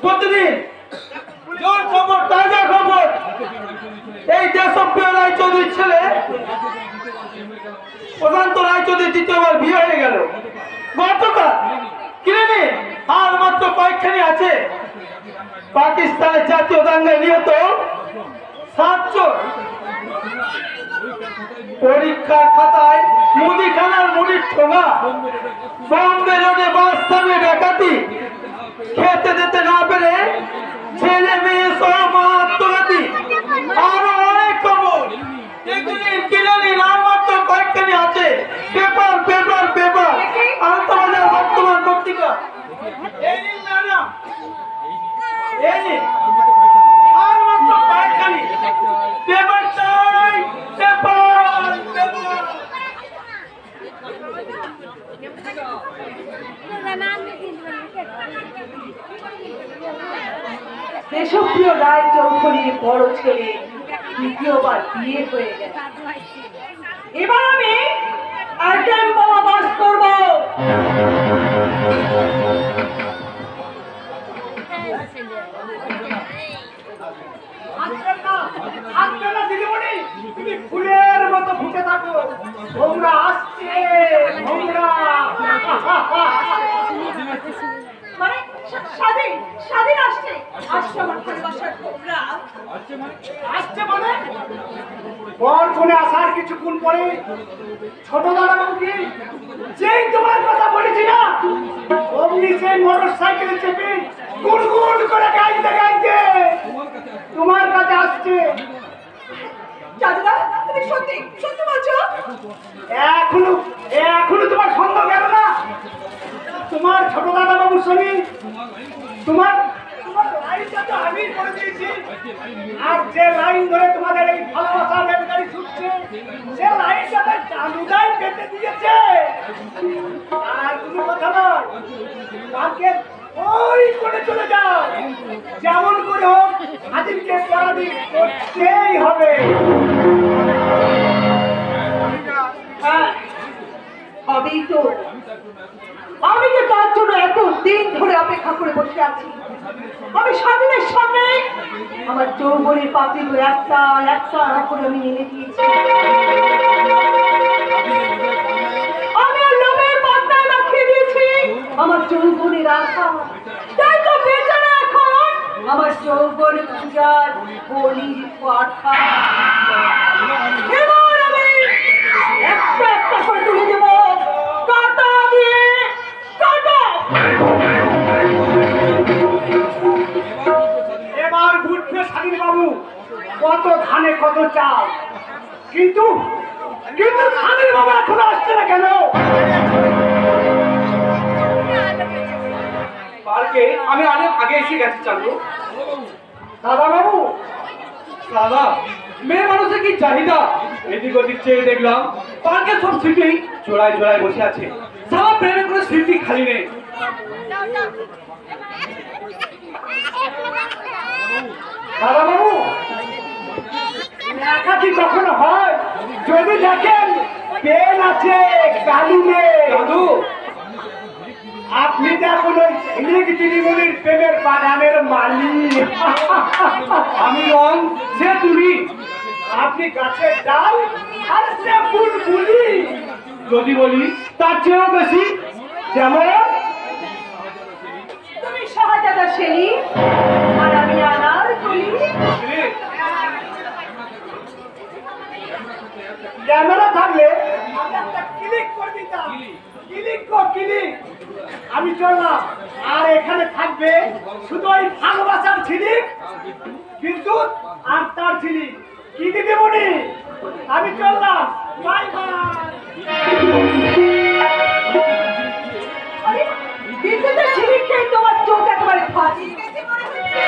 প্রতিদিন জোর খবর, তাজা খবর, এই দেশপ্রিয় রায়চৌধুরীর ছেলে প্রশান্ত রায়চৌধুরী দ্বিতীয়বার বিয়ে হয়ে গেল। গতকাল কিনে আর মাত্র কয়েকখানি আছে পাকিস্তানের জাতীয় দাঙ্গায় নিহত 7 জন। পরীক্ষার খাতায় মুদিখানার মুড়ির ঠোঙা, বম্বে রোডে বাস থামিয়ে ডাকাতি, খেতে দিতে না পেরে ছেলে মেয়ে সহ মা আত্মঘাতী, আরো অনেক খবর এগুলি কিনে নিন। আর মাত্র কয়েকখানি আছে পেপার পেপার পেপার আন্তর্জাতিক বর্তমান পত্রিকা। এই নিন ম্যাডাম, এই নিন আর মাত্র কয়েকখানি পেপার চাই, পেপার পেপার। দেশপ্রিয় রায়চৌধুরীর বড় ছেলে দ্বিতীয়বার বিয়ে হয়ে গেল। এবার আমি আইটেম বোমা বাস করব। তুমি ফুলের মতো ফুটে থাকো, তোমরা আসছে তোমরা। মানে স্বাধীন স্বাধীন আসছে আসছে আমার ভালোবাসার তোমরা আসছে মানে পর কোনে আসার কিছুক্ষণ পরে ছোট দাদা বাবুকে যেই তোমার কথা বলেছি না, অমনি সেই মোটর সাইকেলে চেপে গুড়গুড় করে গাইতে গাইতে তোমার কাছে আসছে। দাদা তুমি সত্যি সত্যি বলছো? এখনো এখনো তোমার সন্দেহ গেল না? তোমার ছোট দাদা বাবুর সঙ্গে তোমার লাইনটা তো আমি করে দিয়েছি, আর যে লাইন ধরে তোমাদের এই ভালোবাসা রেলগাড়ি ছুটছে সে লাইনটা তার চালুদাই পেতে দিয়েছে। আর কোনো কথা নয়, তাকে ওই করে চলে যাও, যেমন করে হোক হাজিরকে পরাধীন করতেই হবে। হবেই তো। আমি তো তার জন্য এত দিন ধরে অপেক্ষা করে বসে আছি। আমি স্বাধীনের সামনে আমার যৌবনের পাপড়িগুলো একটা একটা করে আমি এনে দিয়েছি। আমি আর লোভের পাত্তায় রাখিয়ে দিয়েছি আমার যৌবনের আশা। তাই তো বেচারা এখন আমার যৌবন পূজার বলির পাঠা। এবার আমি একটা একটা করে তুলে দেব কাটা দিয়ে কাটা। এবার বুঝবে স্বাধীন বাবু কত ধানে কত চাল, কিন্তু কিন্তু স্বাধীন বাবু এখন আসছে না কেন? পার্কে আমি অনেক আগে এসে গেছি চালু। দাদা বাবু, দাদা মেয়ে মানুষের কি চাহিদা, এদিক ওদিক চেয়ে দেখলাম পার্কে সব স্মৃতি জোড়ায় জোড়ায় বসে আছে, সারা প্রেমে কোনো স্মৃতি খালি নেই। দাদা বাবু একাকি কখনো হয়? যদি দেখেন পেন আছে কালি নেই। দাদু আপনি তো এখন ওই ঝিলিক দিদিমণির প্রেমের বাগানের মালিক। আমি রং সে তুলি, আপনি গাছের ডাল আর সে বুলবুলি। যদি বলি তার চেয়েও বেশি, যেমন তুমি শাহজাদা সেনী আর আমি আনারকলি। ক্যামেরা থাকলে আমি একটা ক্লিক করে দিতাম, ক্লিক কর ক্লিক। আমি চললাম, আর এখানে থাকবে শুধু ওই ভালোবাসার ঝিলিক, বিদ্যুৎ আর তার ঝিলিক। কি দিদিমণি আমি চললাম, বাই বাই। আরে বিদ্যুতের ঝিলিক খেয়ে তোমার চোখ একেবারে ফাঁসি গেছে মনে হচ্ছে।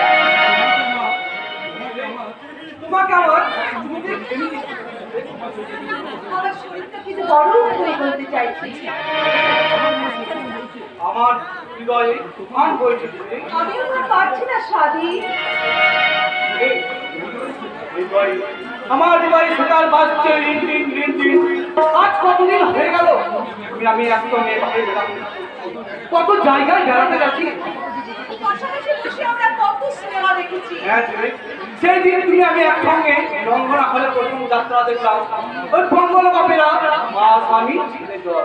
তোমাকে আমার আমার শরীরটা কিন্তু গরম করে বলতে চাইছি। আমার হৃদয়ে তুফান বইছে। আমিও তো পারছি না স্বাধীন। আমার হৃদয়ে সকাল বাজছে রিন রিন রিন রিন। আজ কতদিন হয়ে গেল আমি একদম কত জায়গায় বেড়াতে যাচ্ছি। পাশাপাশি বসে আমরা দেখেছি। হ্যাঁ ছেলে, সেই দিন তুমি আমি একসঙ্গে রঙ্গনা হলে প্রথম যাত্রা দেখলাম। ওই পঙ্গল বাপেরা মা স্বামী ছেলে জ্বর।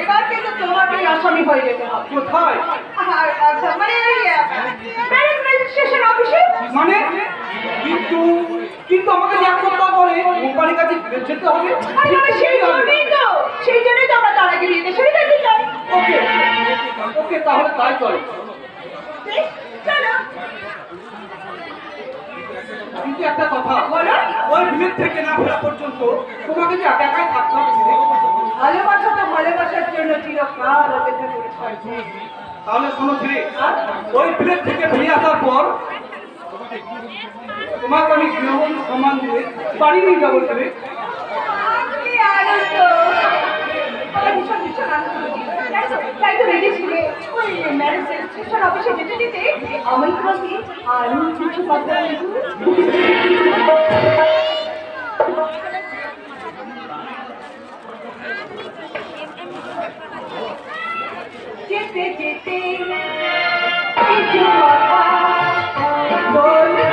এবার কিন্তু তোমাকেই আসামি হয়ে যেতে হবে। কোথায়? আর আচ্ছা মানে ওই ম্যারেজ রেজিস্ট্রেশন অফিসে। মানে কিন্তু কিন্তু আমাকে এক সপ্তাহ পরে কোম্পানির কাছে ফিরে যেতে হবে। আরে বাবা, সেই জন্যই তো আমরা তার আগে বিয়ে দেশে যেতে চাই। ওকে ওকে, তাহলে তাই চলে। বেশ, চলো। কিন্তু একটা কথা, বলো। ওই বিলেত থেকে না ফেরা পর্যন্ত তোমাকে যে একা একাই থাকতে হবে ছেলে। ভালোবাসা তো ভালোবাসার জন্য চিরকাল অপেক্ষা করে থাকবে। তাহলে শোনো ছেলে, ওই বিলেত থেকে ফিরে আসার পর তোমাকে আমি গৃহবধূ সম্মান দিয়ে বাড়ি নিয়ে যাবো ছেলে। কি আনন্দ! আমার ভীষণ ভীষণ আনন্দ। তাই তো রেখেছিলে ওই ম্যারেজ রেজিস্ট্রেশন অফিসে যেতে যেতে আমি তোমাকে আরো কিছু কথা যেতে যেতে কিছু কথা বলবো।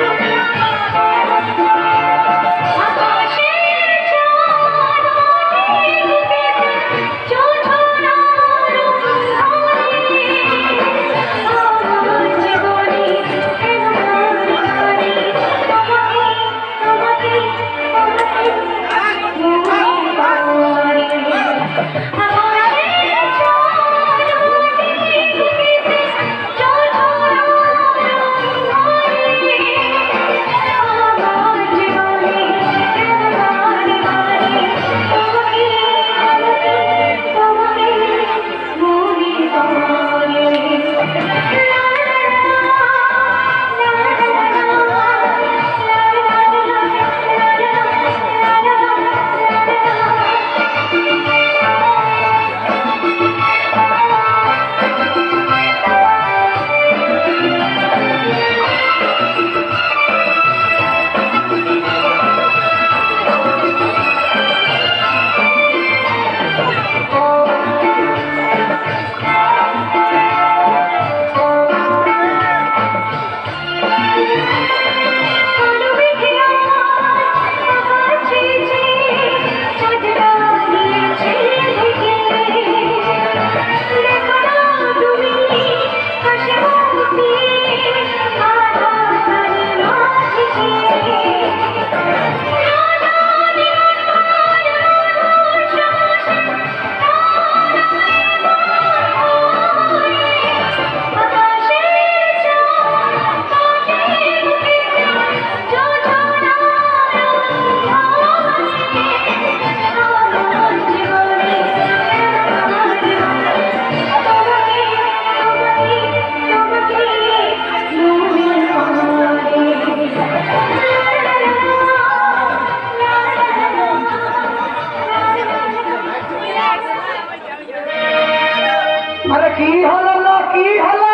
আরে কি হলো না, কি হলো?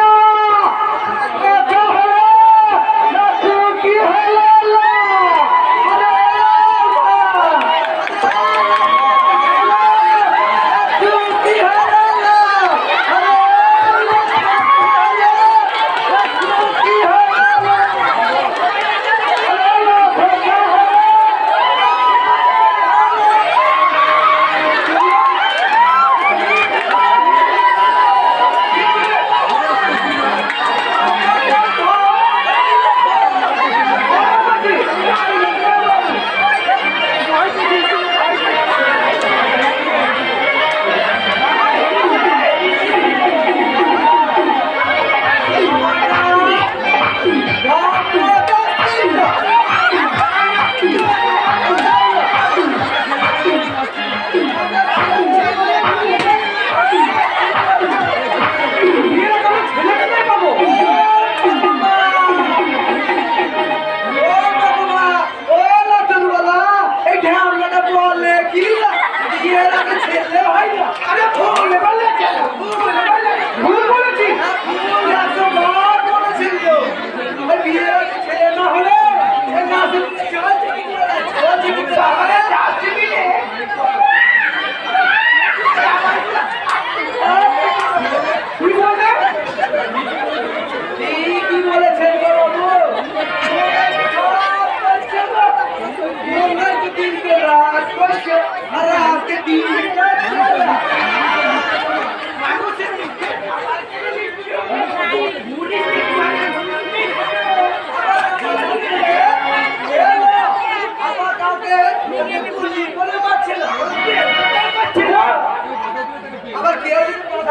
কি হলো? কি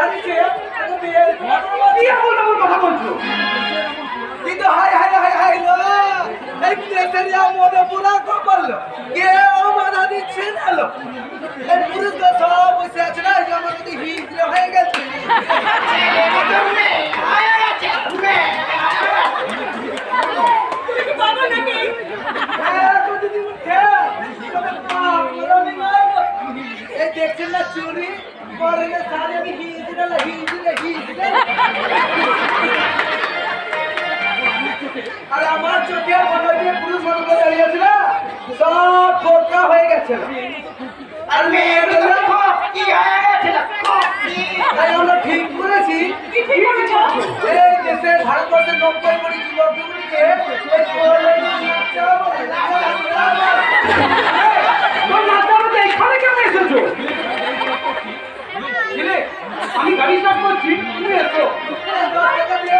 জানিছে কি এমন এমন কথা বলছো? কিন্তু হাই হাই হাই হাই লো এই দেশেরিয়া মনে পুরা কপাল কেউ বাধা দিচ্ছে না লো এই পুরুষ তো সব বসে আছে না যে আমার যদি হিজড়ে হয়ে গেছে বাবা নাকি এই দেখছেন না চুরি পরে সারে আমি হিজড়ে হিজড়ে হিজড়ে আর আমার চোখে মনে দিয়ে পুরুষ মানুষ দাঁড়িয়ে আছে না সব বোকা হয়ে গেছে আর মেয়েগুলো কি হয়ে গেছে তাই আমরা ঠিক করেছি কি ঠিক করেছো? এই দেশে ভারতবর্ষের 90 কোটি যুবক যুবতীকে এই কোলে নাচাবো তোর নাচতে এখানে কেন এসেছো? কি রে, আমি গাড়ি স্টার্ট করছি, তুমি এসো। 10 টাকা দিয়ে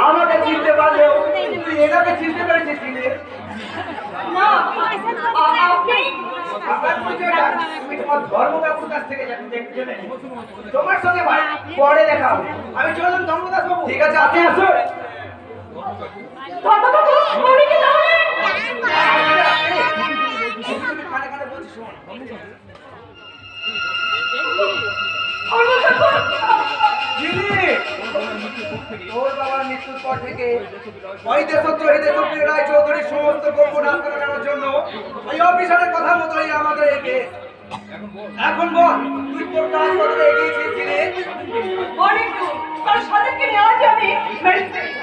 আমাকে চিনতে পারলেও তুই এটাকে চিনতে পেরেছিস কি রে? না আপনি আমার পরিচয়টা আমি তোমার ধর্মদাসের কাছ থেকে জেনে নিই। তোমার সঙ্গে ভাই পরে দেখা হবে। আমি চললাম ধর্মদাস বাবু। ঠিক আছে আপনি আসুন। বাবা বাবু উনি কি তাহলে কানে কানে বলছি শোন। দিদি, তোর বাবার মৃত্যুর পর থেকে ওই দেশদ্রোহী দেশপ্রিয় রায় চৌধুরীর সমস্ত গোপন আস্তানা জানার জন্য ওই অফিসারের কথা মতোই আমাদের একে এখন বল তুই কোনটা হাসপাতালে এগিয়েছিস দিদি? অনেক দূর কারণ সাদেরকে নিয়ে আজ আমি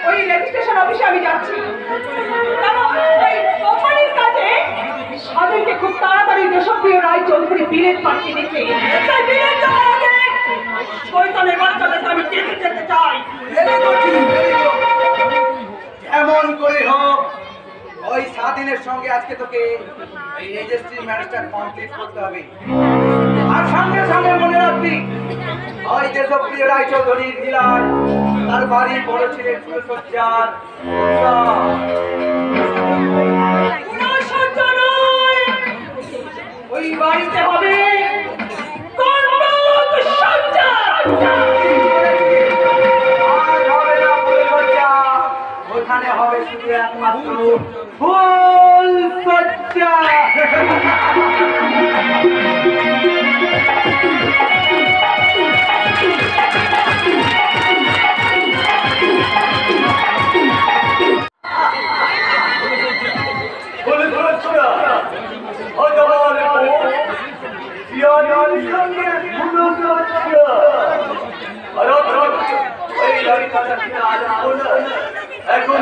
ওই রেজিস্ট্রেশন অফিসে আমি যাচ্ছি কারণ ওই কোম্পানির কাজে সাদেরকে খুব তাড়াতাড়ি দেশপ্রিয় রায় চৌধুরী বিলেত পাঠিয়ে দিচ্ছে তাই বিলেত যাওয়ার আগে শয়তানের বাচ্চাদেরকে আমি দেখে যেতে চাই Very good, very good. এমন করে হোক ওই স্বাধীনের সঙ্গে আজকে তোকে এই রেজিস্ট্রি ম্যারেজটা কমপ্লিট করতে হবে আর সঙ্গে সঙ্গে মনে রাখবি ওই দেশপ্রিয় রায় চৌধুরীর ভিলার তার বাড়ির বড় ছেলে ফুলসজ্জার সহ্য নয় ওই বাড়িতে হবে কনক সজ্জা ওখানে হবে শুধু একমাত্র ফুল সজ্জা এখন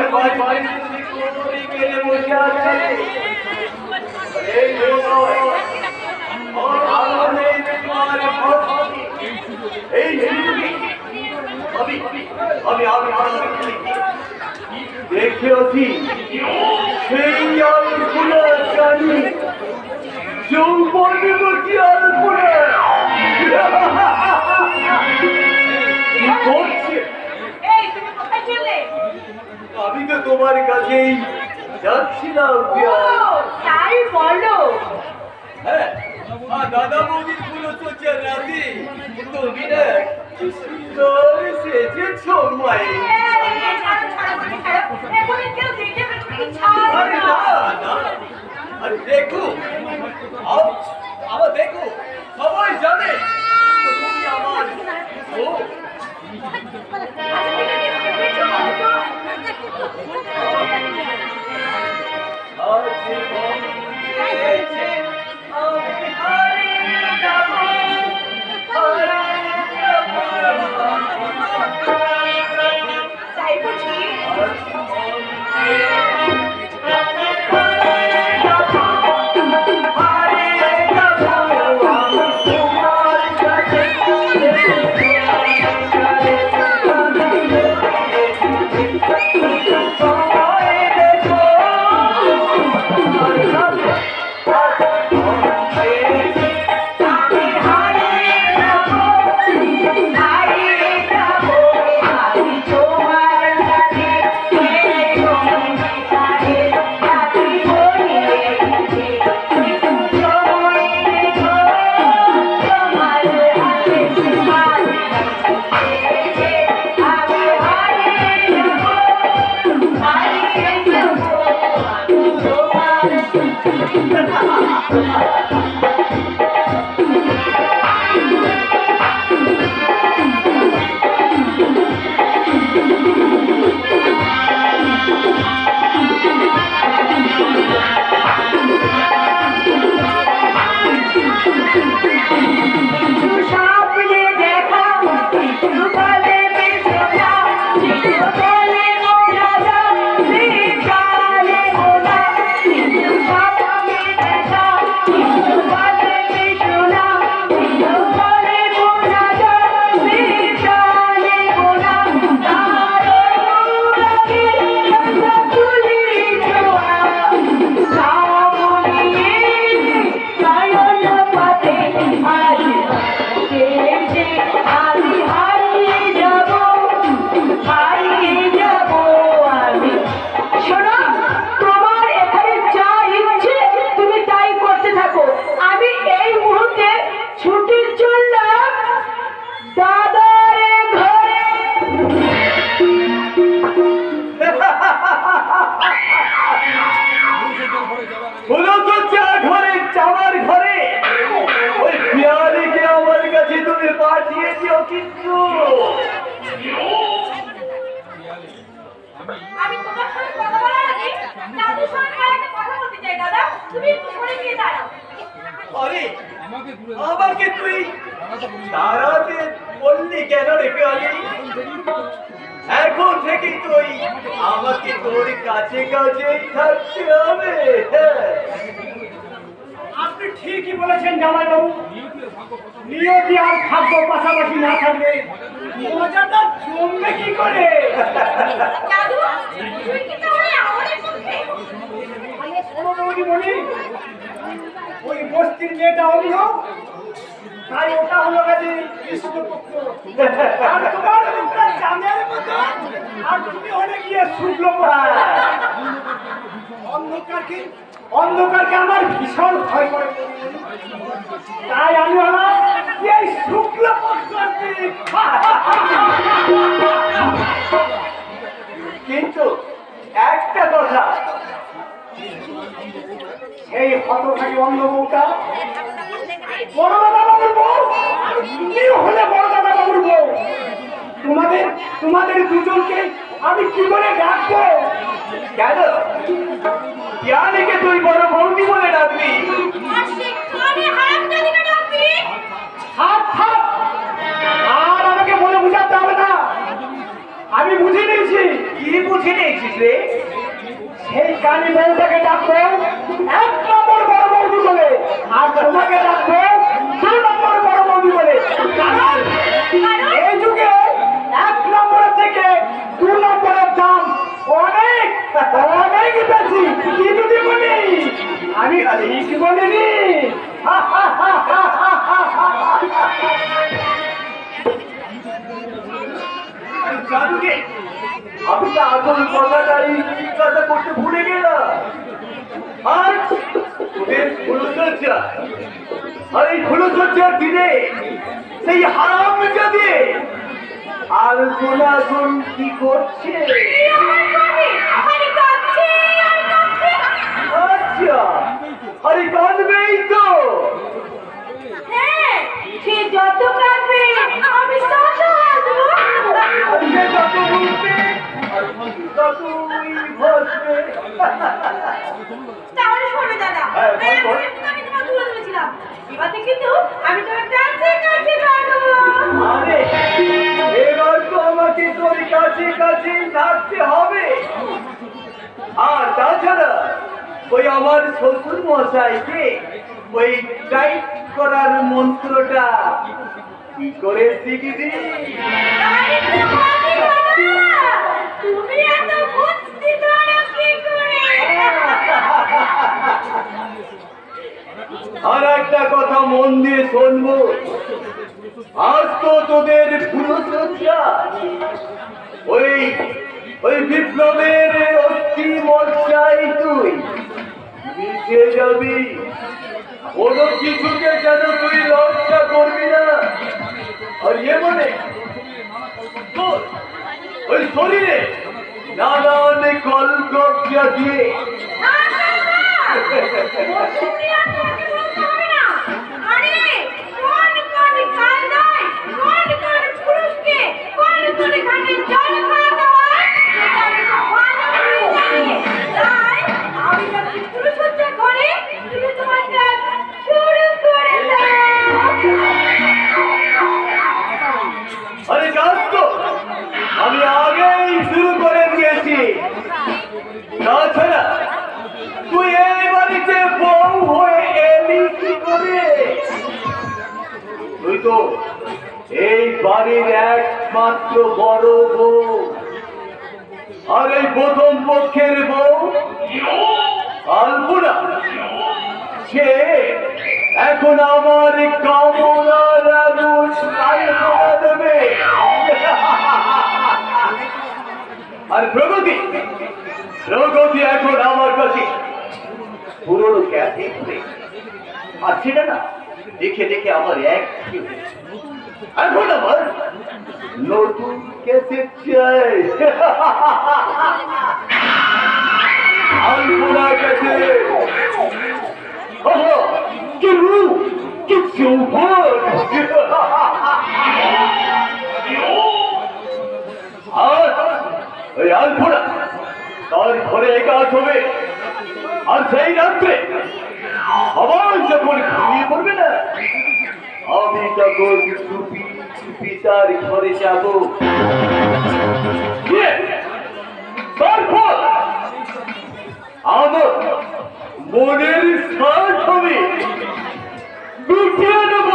দেখেছি সেই আলপুরা জানি যৌবনবতী আলপুরা কি করছে? এই তুমি কোথায় চলে আমি তো তোমার কাছেই যাচ্ছিলাম তাই বলো হ্যাঁ দাদা বৌদির পুরো চোখের রাতি তুমি না কি সুন্দর সেজেছো মায়ে। আরে না না, আরে দেখো আবার দেখো, সবাই জানে তুমি আমার ও। তাই বুঝি? আমি তোমার সাথে কথা বলার আগে দাদুর সঙ্গে একটা কথা বলতে চাই দাদা, তুমি একটু সরে গিয়ে দাঁড়াও। আরে আমাকে তুই দাঁড়াতে বললি কেন রে পেয়ালি? এখন থেকে তুই আমাকে তোর কাছে কাছেই থাকতে হবে। আপনি ঠিকই বলেছেন জামাইবাবু, নিয়তি আর ভাগ্য পাশাপাশি না থাকলে মজাটা জমবে কি করে? দাদু, তুই কি তাহলে আমাদের পক্ষে? আমি সরবরাহী বলি, ওই বস্তির মেয়েটা অন্য, তাই ওটা হলো কাজে কৃষ্ণপক্ষ, আর তোমার মুখটা চাঁদের মতো, আর তুমি হলে গিয়ে শুক্ল অন্ধকারকে আমার ভীষণ ভয় করে, তাই আমি হলাম এই শুক্ল পক্ষ। কিন্তু একটা কথা, সেই হতভাগী অন্ধ বউটা বড় দাদা বাবুর বউ, আর তুমিও হলে বড় দাদা বাবুর বউ। তোমাদের দুজনকে আমি কি বলে ডাকবো? কেন পিয়ালিকে তুই বড় বৌদি বলে ডাকবি? আর সেখানে হারামজাদিকে ডাকবি? হাত হাত, আর আমাকে মনে বুঝাতে হবে না, আমি বুঝে নিয়েছি। কি বুঝে নিয়েছিস রে? সেই কালী বউটাকে ডাকবো 1 নম্বর বড় বৌদি বলে, আর তোমাকে ডাকবো 2 নম্বর বড় বৌদি বলে। কারণ এই যুগে 1 নম্বরের থেকে 2 নম্বরের দাম অনেক অনেক বেশি। কি যদি বলি? আমি ঠিক বলিনি। জাদুকে আমি তো আসল কথাটাই জিজ্ঞাসা করতে ভুলে গেলাম। আর তোদের পুরুষরা আর এই ফুলসজ্জার দিনে সেই হারাম জাদি আর গুনাগুন কি করছে? আচ্ছা, আরে কাঁদবেই তো। হ্যাঁ, সে যত কাঁদবে আমি তত হাসবো। সে যত বলবে ততই বসবে। তাহলে শোনো দাদা, হ্যাঁ, বল, বল। আমি তোমার দূরে ধরেছিলাম, এবারে কিন্তু আমি তোমার কাছে কাছে রাখবো। আরে এবার তো আমাকে তোর কাছে কাছে থাকতে হবে। আর তাছাড়া ওই আমার শ্বশুর মশাইকে ওই টাইট করার মন্ত্রটা কি করে শিখবি? তাই তো বলি দাদা, তুমি এত বুদ্ধি ধরো কি করে? আর একটা কথা মন দিয়ে শুনবো, আজ তো তোদের ফুলসজ্জা, ওই ওই বিপ্লবের অস্থি মজ্জায় তুই মিশে যাবি। কোনো কিছুকে যেন তুই লজ্জা করবি না। আর ইয়ে মানে তোর ওই শরীরে নানান কলকব্জা দিয়ে তুমি আর তোমাকে বলতে হবে না। আরে কোন কোন কায়দায় কোন কোন পুরুষকে কোন কোন ঘাটে জল খাওয়াতে হয় সেটা আমি খুব ভালো করে জানি। তাই আমি যখন পুরুষ হচ্ছে ঘরে তুমি তোমার কাজ শুরু করে দাও। আরে কাজ তো আমি আগেই শুরু করে দিয়েছি। তাছাড়া তুই এই বাড়িতে বউ হয়ে এলি কি করে? তুই তো এই বাড়ির একমাত্র বড় বউ, আর এই প্রথম পক্ষের বউ আলপুরা, সে এখন আমার কামনার আগুন আলপনা দেবে। আর প্রগতি প্রগতি এখন আমার কাছে পুরনো ক্যাসে আর সেটা না দেখে দেখে আমার এক এখন আমার নতুন ক্যাসেট চাই। আলপনা ক্যাসেট কি রূপ কি যৌবন! আর ওই আলপনা তার ঘরে একাজ হবে, আর সেই রাত্রে সবাই যখন ঘুমিয়ে পড়বে না, আমি তখন চুপি চুপি তার ঘরে যাব। তারপর আমার মনের সাজ হবে লুটিয়ে নেব।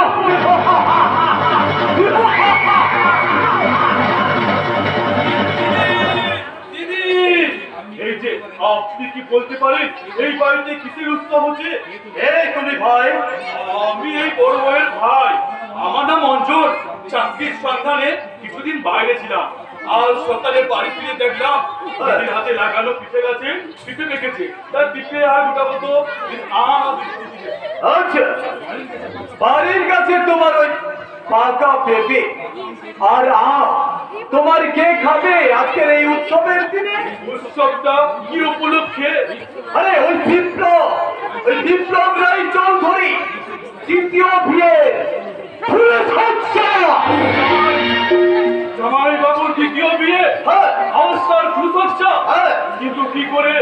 এই যে আপনি কি বলতে পারেন এই বাড়িতে কিসের উৎসব হচ্ছে? এই তুমি ভাই? আমি এই বড় ভাইয়ের ভাই। আমার নাম অঞ্জন। চাকরির সন্ধানে কিছুদিন বাইরে ছিলাম। আজ সকালে বাড়ি ফিরে দেখলাম দিদির হাতে লাগানো পিঠে গাছে পিঠে রেখেছে। তার পিঠে আর গোটাবো তো আচ্ছা, বাড়ির কাছে তোমার ওই পাকা পেঁপে আর আম তোমার কে খাবে আজকের এই উৎসবের দিনে? উৎসবটা কি উপলক্ষে? আরে ওই বিপ্লব রায় চৌধুরী তৃতীয় বিয়ে জামাই বাবুর দ্বিতীয় বিয়ে, অবস্থার ফুলসজ্জা। কিন্তু কি করে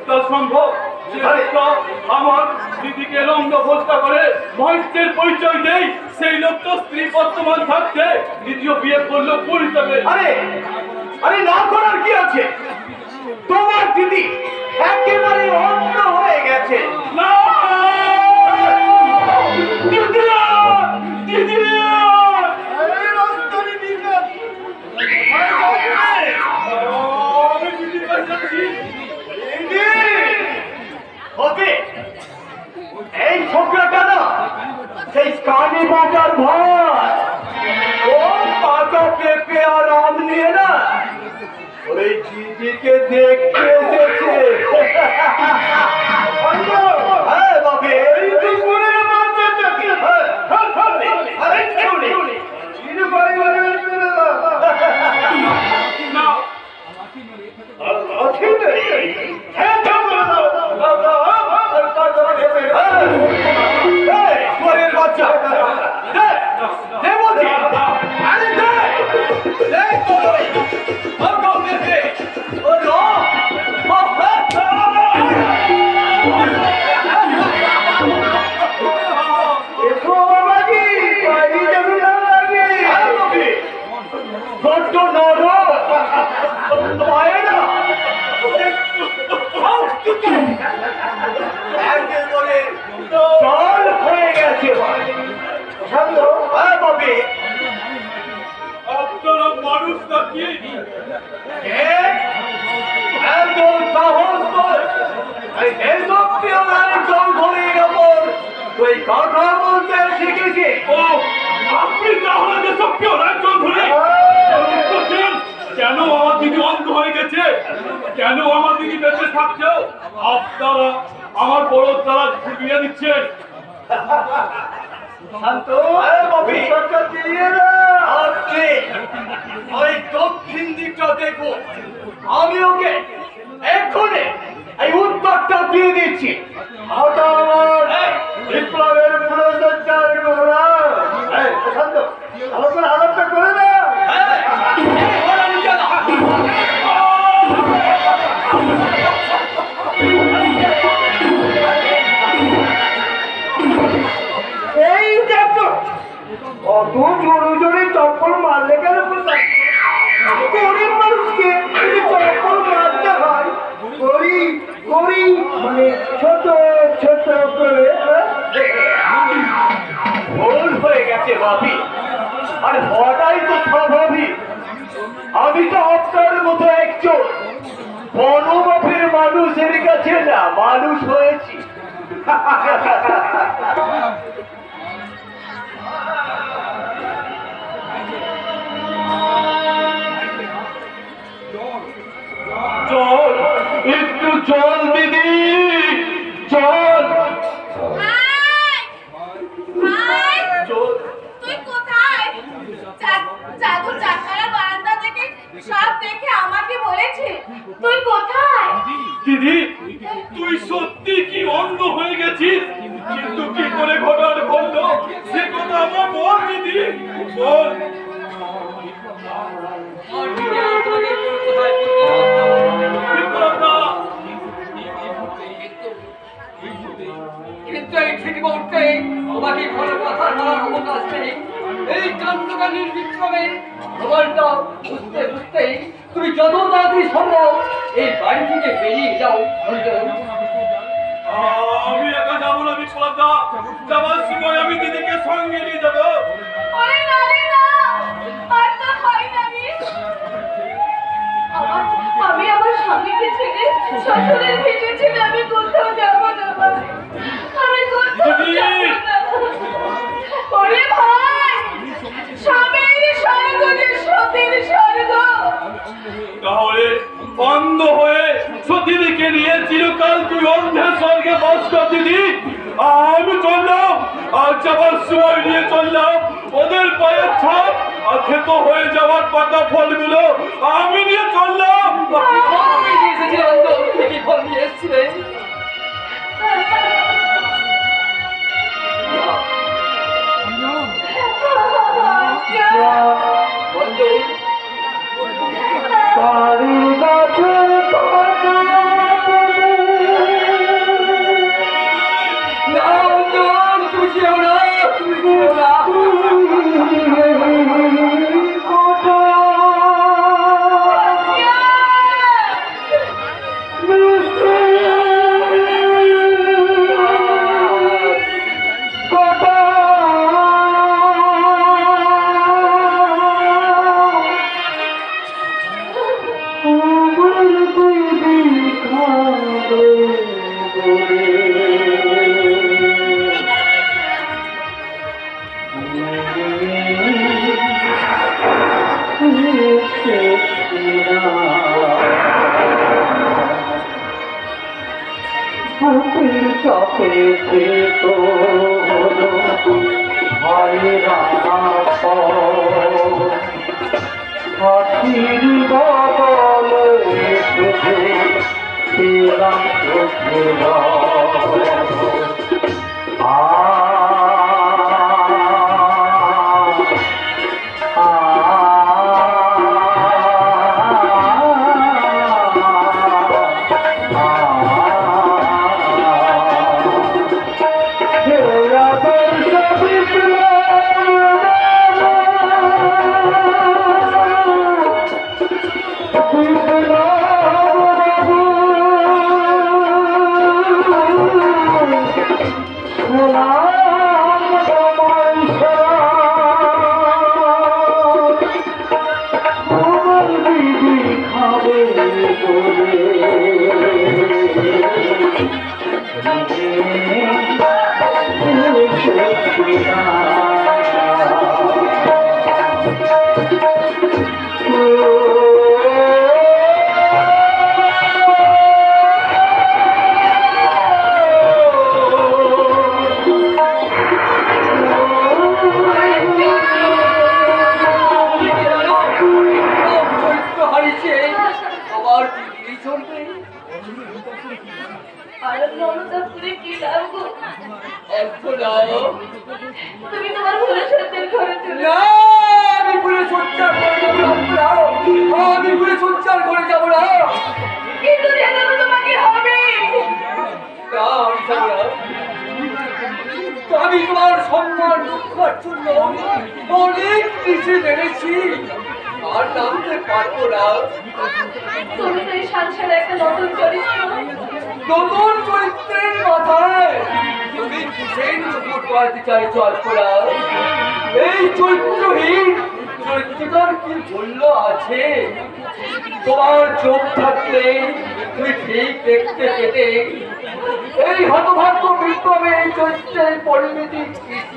তা সম্ভব? আমার দিদিকে লঙ্গ ভোজটা করে মহিষ্ঠের পরিচয় দেই, সেই লোক তো স্ত্রী বর্তমান থাকতে দ্বিতীয় বিয়ে করলো ভুল হিসাবে। আরে আরে না করার কি আছে? তোমার দিদি একেবারে অন্ধ হয়ে গেছে। না দিদিরা, দিদিরা, আমি দিদির কাছে যাচ্ছি। এই ছোকরাটা না সেই কানে বাজার ভয়, ও পাকা পেঁপে আর আম নিয়ে না ওই দিদিকে দেখতে এসেছে। হ্যাঁ বাবু, এই তো করে বাচ্চাটাকে তুই কথা বলতে শিখেছি। ও আপনি তাহলে দেশপ্রিয় রায়চৌধুরী। কেন আমার দিদি অন্ধ হয়ে গেছে? কেন আমার দিদি বেঁচে থাকছেও আপনারা আমার বড় তারা ঘুরিয়ে দিচ্ছেন? শান্ত আপনি ওই দক্ষিণ দিকটা দেখুন, আমি ওকে এক্ষুনি এই উত্তরটা দিয়ে দিচ্ছি। বিপ্লবের পুরস্কার শান্ত আলোচনা করে না। এই দেখো অত জোরে জোরে চপ্পল মারলে কেন? গরিব মানুষকে চপ্পল মারতে হয় করি মানে ছোট ছোট করে। ভুল হয়ে গেছে ভাবি, আর হওয়াটাই তো স্বাভাবিক। আমি তো আপনার মতো একজন বনবাপের মানুষের কাছে না মানুষ হয়েছি। জল, একটু জল দিদি, জল। তুই কোথায়? জাদু চাকারা বারান্দা থেকে সব দেখে আমাকে বলেছে তুই কোথায়? দিদি তুই সত্যি কি অন্ধ হয়ে গেছিস? কিন্তু কি করে ঘটনা ঘটলো সে কথা আমার বল দিদি, বল। কিন্তু এই ঠিক মুহূর্তে তোমাকে কোনো কথা বলার অবকাশ নেই। এই কাণ্ডকালীর বিক্রমে খবরটা বুঝতে বুঝতেই তুমি যত তাড়াতাড়ি সম্ভব এই বাড়ি থেকে বেরিয়ে যাও। আমি একা যাবো না বিপ্লবদা, যাবার সময় আমি দিদিকে সঙ্গে নিয়ে যাবো। ওরে না রে না, আর তো হয় না রে। আমি আমার স্বামীকে ছেড়ে শ্বশুরের ভিটে ছেড়ে আমি কোথাও যাবো না। আমি কোথাও যাবো না। ওরে ভাই, স্বামীর স্বর্গ যে সতীর স্বর্গ। তাহলে অন্ধ হয়ে সতীদিকে নিয়ে চিরকাল তুই অন্ধের স্বর্গে বাস কর দিদি। আমি চললাম, আর যাবার সময় নিয়ে চললাম ওদের পায়ের ছাপ আর ক্ষেত হয়ে যাওয়ার পাতা ফলগুলো আমি নিয়ে চললাম। আমি এসেছিলাম তো, কি ফল নিয়ে এসেছিলে? বন্ধু তুমি ছিল না, তুমি ছিল না। Oh তুমি তোমার ভুলে সত্যের ঘরে চলে আমি পুরে সোচ্চার করে যাবো আমি পুরে সোচ্চার করে যাবো না কিন্তু যেতে তো তোমাকে হবে। আমি তোমার সম্মান রক্ষার জন্য অনেক কিছু জেনেছি আর নামতে পারবো না। তুমি তো এই সংসারে একটা নতুন চরিত্র, নতুন চরিত্রের মাথায় তুমি কিসের মুকুট পাড়তে চাইছো আলপনা? এই চরিত্রহীন চরিত্রটার কি মূল্য আছে? তোমার চোখ থাকলে তুমি ঠিক দেখতে পেতে এই হতভাগ্য বিপ্লবে এই চরিত্রের পরিণতি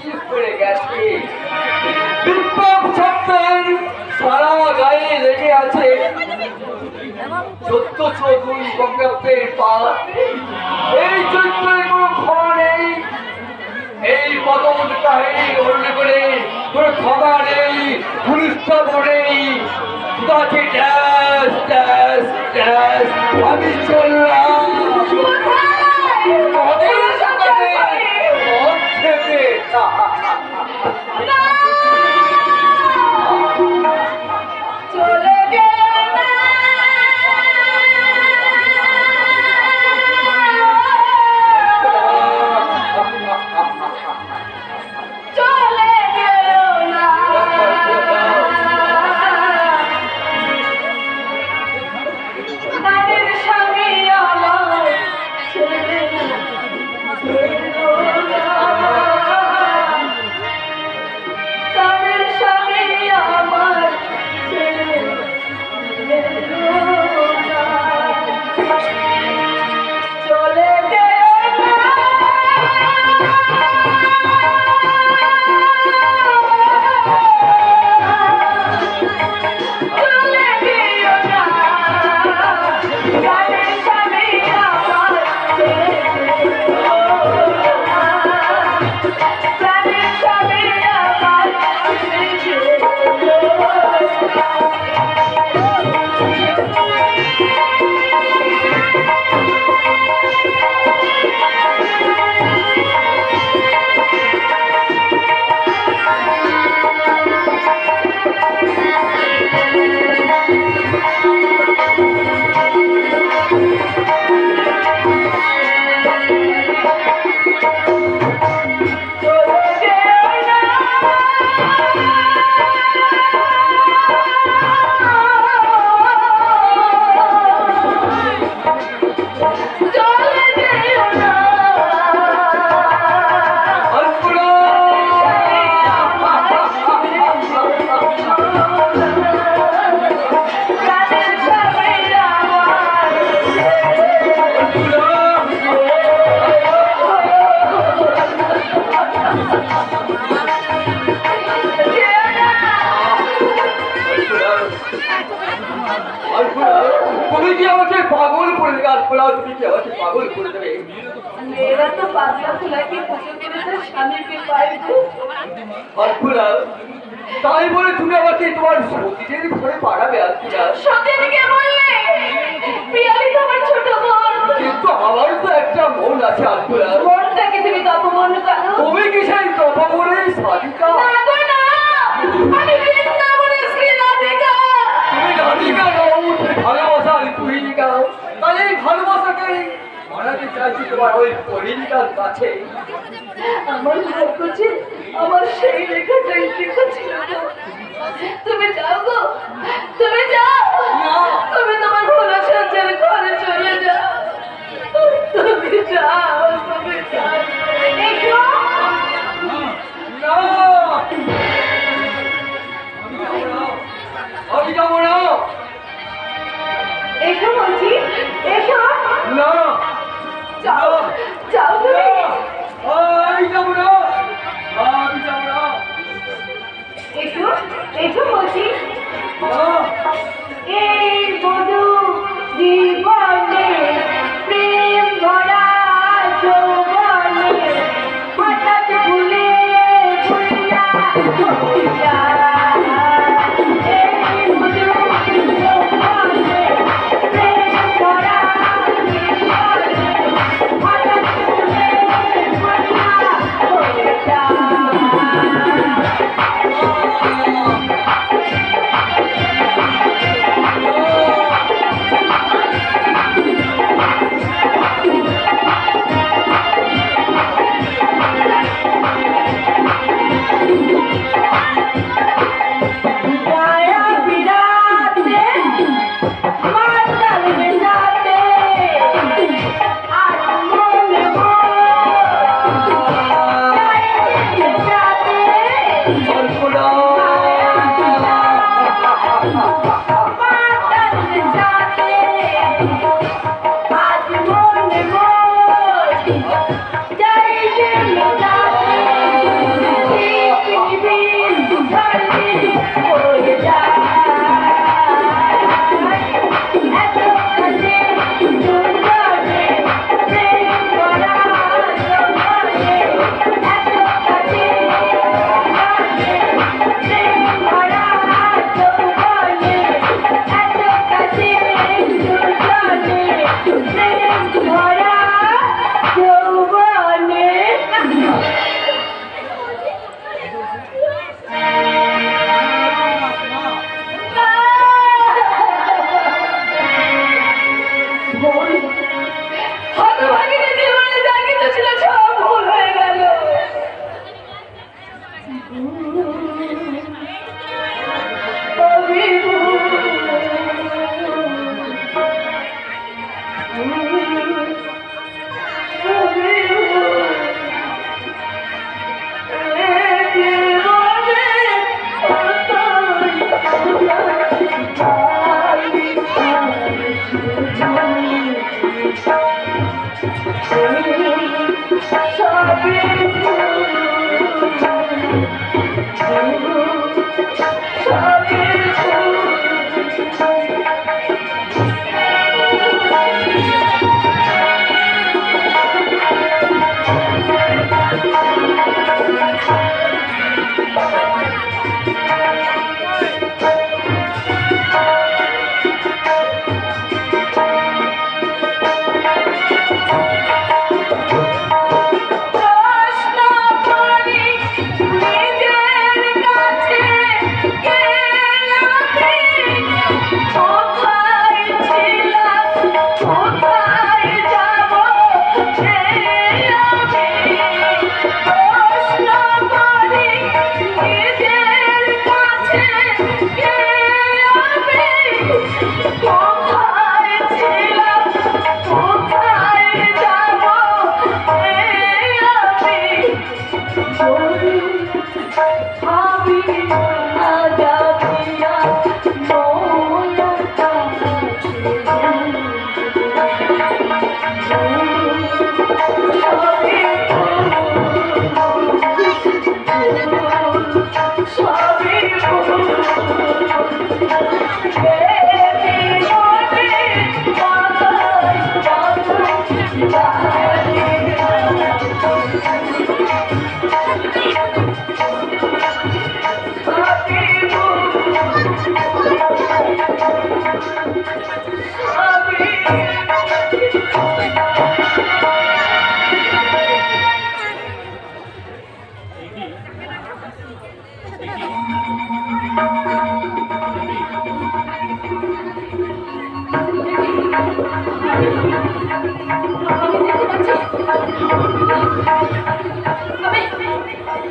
কি করে গেছে। বিপ্লব শব্দের সারা গায়ে লেগে আছে 1402 বঙ্গাব্দের পাল। এই চরিত্রের কোনো ক্ষমা নেই, এই পদম কাহিনী অন্য করে কোনো ক্ষমা নেই, পুরস্কার নেই। তাকে ড্যাশ ড্যাশ ড্যাশ আমি চললাম ওদের সামনে মদ খেতে। চলে গেল না। চলে গেল না। তাদের স্বামী আমার ছেলে তাদের স্বামী আমার ছেলে চলে গেল না। চলে গেল না। তাদের স্বামী আমার ছেলে তাদের স্বামী আমার ছেলে তুমি কি আমাকে পাগল করে দেবে আলপনা? তুমি কি আমাকে পাগল করে দেবে? মেয়েরা তো পাতলা ফুলাকে পুজো করে তার স্বামীকে পায় গো। আলপনা তাই বলে তুমি আমাকে তোমার সতীদের ঘরে পাঠাবে আলপনা? সতীনকে বললে পিয়ালি তো আমার ছোট বোন। কিন্তু আমার তো একটা মন আছে আলপনা। মনটাকে তুমি তপমন কেন? তুমি কি সেই তপমনের সাধিকা? না গো না, আমি বৃন্দাবনের শ্রী রাধিকা। তুমি রাধিকা নও, ভালোবাসার তুহিনিকা। তাই এই ভালোবাসাকে মানাতে চাইছি তোমার ওই পরিণিকার কাছে। আমার ভাগ্য যে আমার সেই লেখাটাই লেখা ছিল গো। তুমি যাও গো, তুমি যাও, তুমি তোমার ভোলা সজ্জার ঘরে চলে যাও। তুমি যাও, তুমি যাও। এসো। না, আমি যাবো না। এসো বলছি, এসো। না, যাও, যাও তুমি। আমি যাবো না।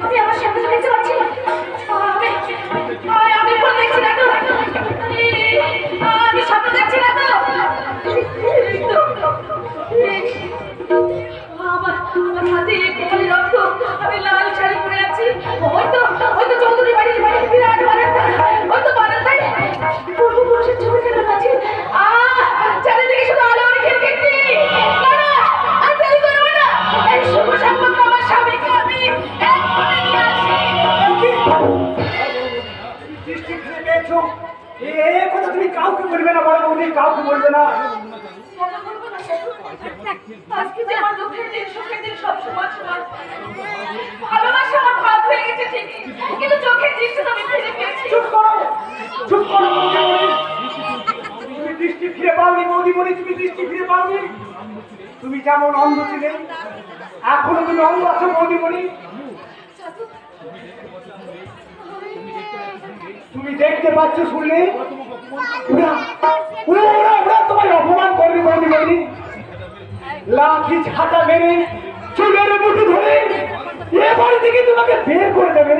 আমি আমার সামনে দেখতে পাচ্ছি আমি কোন দেখছি না তো আমি স্বপ্ন দেখছি না তো আমার হাতে কোমলে রক্ত আমি লাল শাড়ি পরে আছি হয়তো চৌধুরী বাড়ির বিরাট বারান্দা হয়তো বারান্দায় পূর্বপুরুষের ছবি কেটে আছে চারিদিকে শুধু আলো আর খিলখিলি না আর দেরি করবো না এই শুভ সম্পর্ক আমার স্বামীকে আমি এক মনে নিয়ে আসি দৃষ্টি ফিরে পেয়েছো এই কথা তুমি কাউকে বলবে না, বড় বৌদি, কাউকে বলবে না। আজকে যে আমার দুঃখের দিন সুখের দিন সব সমান সমান ভালোবাসা আমার ভাগ হয়ে গেছে ঠিকই কিন্তু চোখের দৃষ্টি তো আমি ফিরে পেয়েছি চুপ করো বৌদিমণি। তুমি দৃষ্টি ফিরে পাওনি বৌদিমণি, তুমি দৃষ্টি ফিরে পাওনি। তুমি যেমন অন্ধ ছিলে এখনো তুমি অন্ধ আছো বৌদিমণি। তুমি দেখতে পাচ্ছ, শুনলে ওরা তোমায় অপমান করবে বৌদিমণি। লাঠি ঝাঁটা মেরে চুলের মুঠি ধরে এ বাড়ি থেকে তোমাকে বের করে দেবে।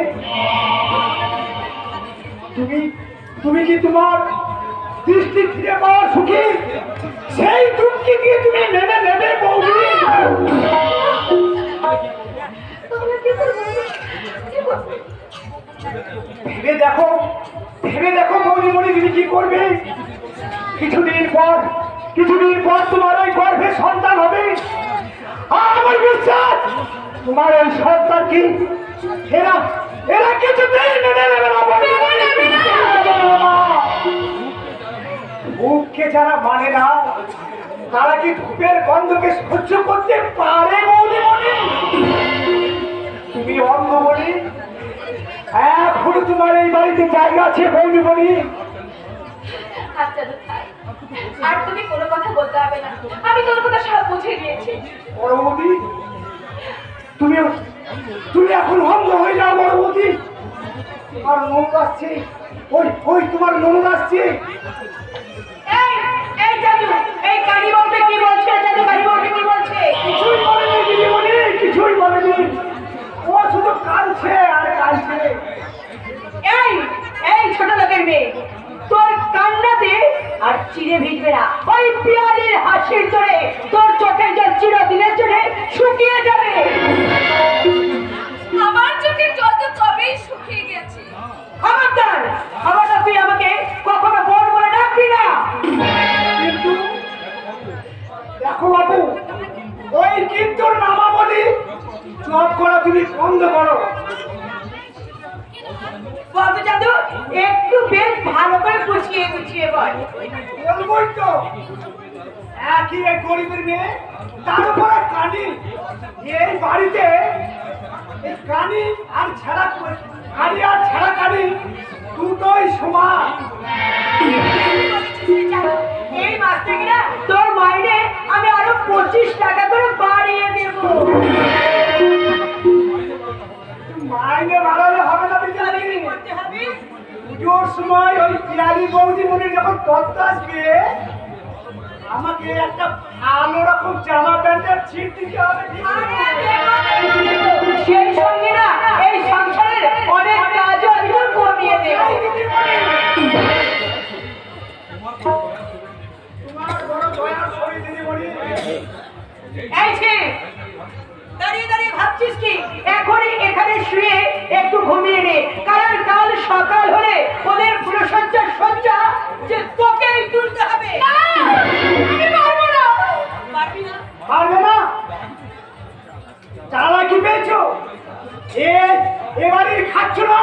তুমি কি তোমার দৃষ্টি ফিরে পাওয়ার সুখী সেই দুঃখকে দিয়ে তুমি মেনে নেবে বৌদি? ভেবে দেখো বৌদিমণি, তুমি কি করবে? কিছুদিন পর তোমার ওই গর্ভে সন্তান হবে। আমার বিশ্বাস তোমার ওই সন্তান কি এরা কিছুতেই মেনে নেবে না। মুখকে যারা মানে না তারা কি ধূপের গন্ধকে সহ্য করতে পারে বৌদিমণি? তুমি অন্ধ বলি এখনো তোমার এই বাড়িতে জায়গা আছে বৌদিমণি। আচ্ছা থাক আর তুমি কোনো কথা বলতে হবে না আমি তোর কথা সব বুঝে গিয়েছি বড় বৌদি, তুমি এখন অন্ধ হয়ে যাও বড় বৌদি। তোমার ননদ আসছে, ওই তোমার ননদ আসছে। এই জাদু এই কারি বলতে কি বলছে? জাদু কারি বলতে কি বলছে? কিছুই বলেনি দিদিমণি, কিছুই বলেনি। ও শুধু কাঁদছে আর কাঁদছে। এই ছোট লোকের মেয়ে, তোর কান্নাতে আর চিড়ে ভিজবে না। ওই পিয়ালির হাসির ধরে তোর চোখের জল চিরদিনের জন্য শুকিয়ে যাবে। আমার চোখের জল তো কবেই শুকিয়ে গেছে খবরদার তুই আমাকে কখনো বোন বলে ডাকবি না। কিন্তু দেখো বাবু, ওই কিন্তু নামাবলি চপ করা তুমি বন্ধ করো। বাবু জাদু একটু বেশ ভালো করে গুছিয়ে বল। বলবই তো, একই এক গরিবের মেয়ে, তার উপরে কানি। এই বাড়িতে এই কানি আর ছাড়া কানি দুটোই সমান। এই মাস থেকে না তোর মাইনে আমি আরো 25 টাকা করে বাড়িয়ে দেব। মাইনে বাড়ালে হবে না বিচারি, করতে হবে পুজোর সময় ওই পিয়ালি বৌদিমণি যখন তত্ত্ব আসবে আমাকে একটা ভালো রকম জামা প্যান্টের ছিট দিতে হবে। সেই সঙ্গে না এই সংসারের অনেক কাজও আমি তোর কমিয়ে দেব। তোমার বড় দয়ার শরীর দিদিমণি। এই যে দাঁড়িয়ে ভাবছিস কি এখনই এখানে এবারই খাচ্ছ না,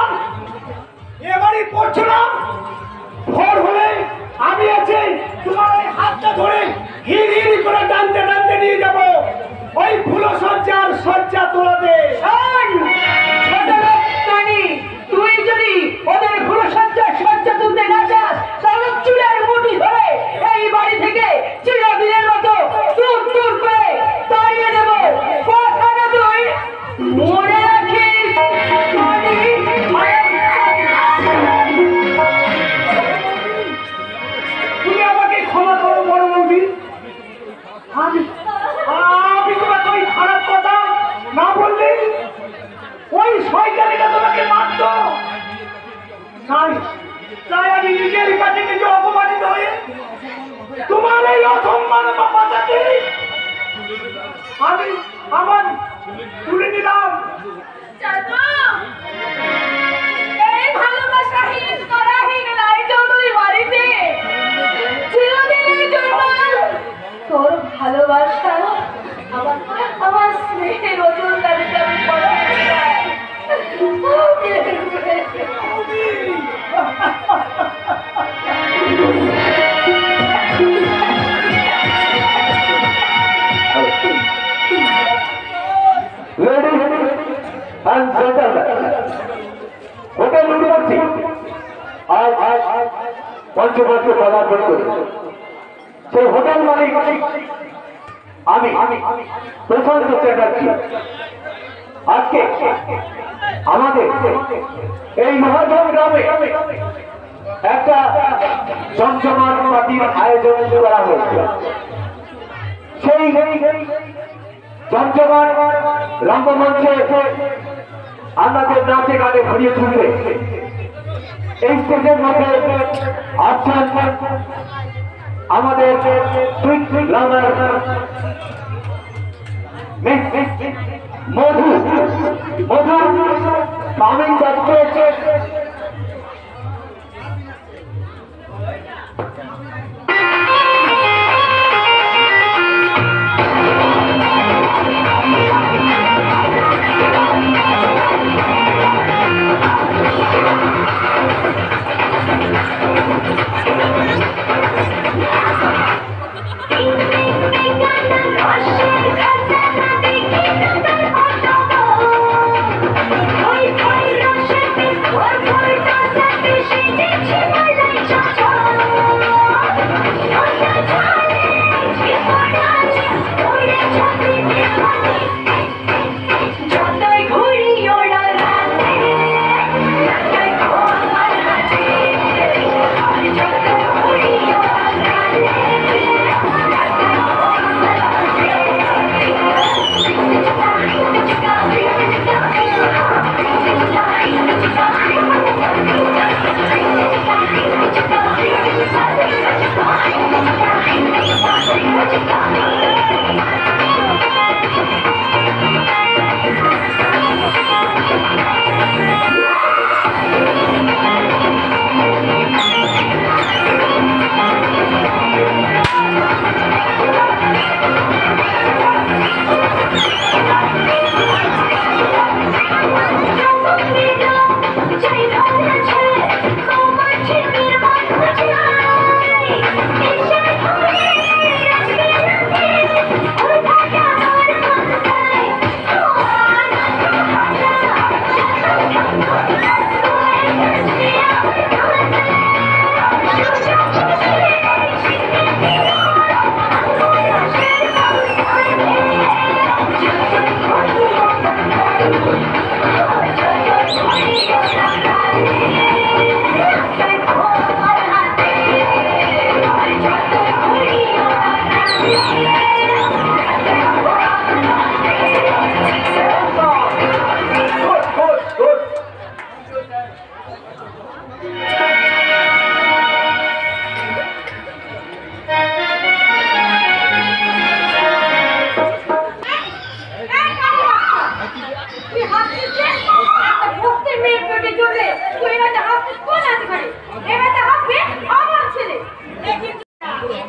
এবারই পড়ছো না। ভোর হলে আমি আছি, তোমার ওই হাতটা ধরে হির হির করে টানতে টানতে নিয়ে যাব ওই ফুলসজ্জার সজ্জা তোলাতে। তুই যদি ওদের ফুলসজ্জার সজ্জা তুলতে না চাস তাহলে চুলের মুঠি ধরে এই বাড়ি থেকে চিরদিনের মতো দূর দূর করে তাড়িয়ে দেবো। কথাটা তুই মনে রাখিস। তুমি আমাকে ক্ষমা করো বড় বৌদি, আমি তোমাকে ওই খারাপ কথা না বললে ওই শয়তানিটা তোমাকে মারত। তাই আমি নিজের কাছে কিছু অপমানিত হয়ে তোমার এই অসম্মান বাঁচাতে আমি আমার তুলে নিলাম। এই ভালোবাসাহীন করাহীন রায়চৌধুরী বাড়িতে চিরদিনের জন্য তোর ভালোবাসা আমার স্নেহের ওজন তাদেরকে আমি হোটেল ইউনিভার্সিটি আজ পঞ্চবর্ষে পদার্পণ করি। সেই হোটেল মালিক আমি প্রশান্ত চ্যাটার্জি। আজকে আমাদের এই মহাজন গ্রামে একটা জমজমাট পার্টির আয়োজন করা হয়েছে। সেই জমজমাট রঙ্গমঞ্চে আমাদের নাচে গানে ভরিয়ে তুলবে। এই স্টেজের মধ্যে আছেন আমাদের মধু কামিং যাচ্ছে।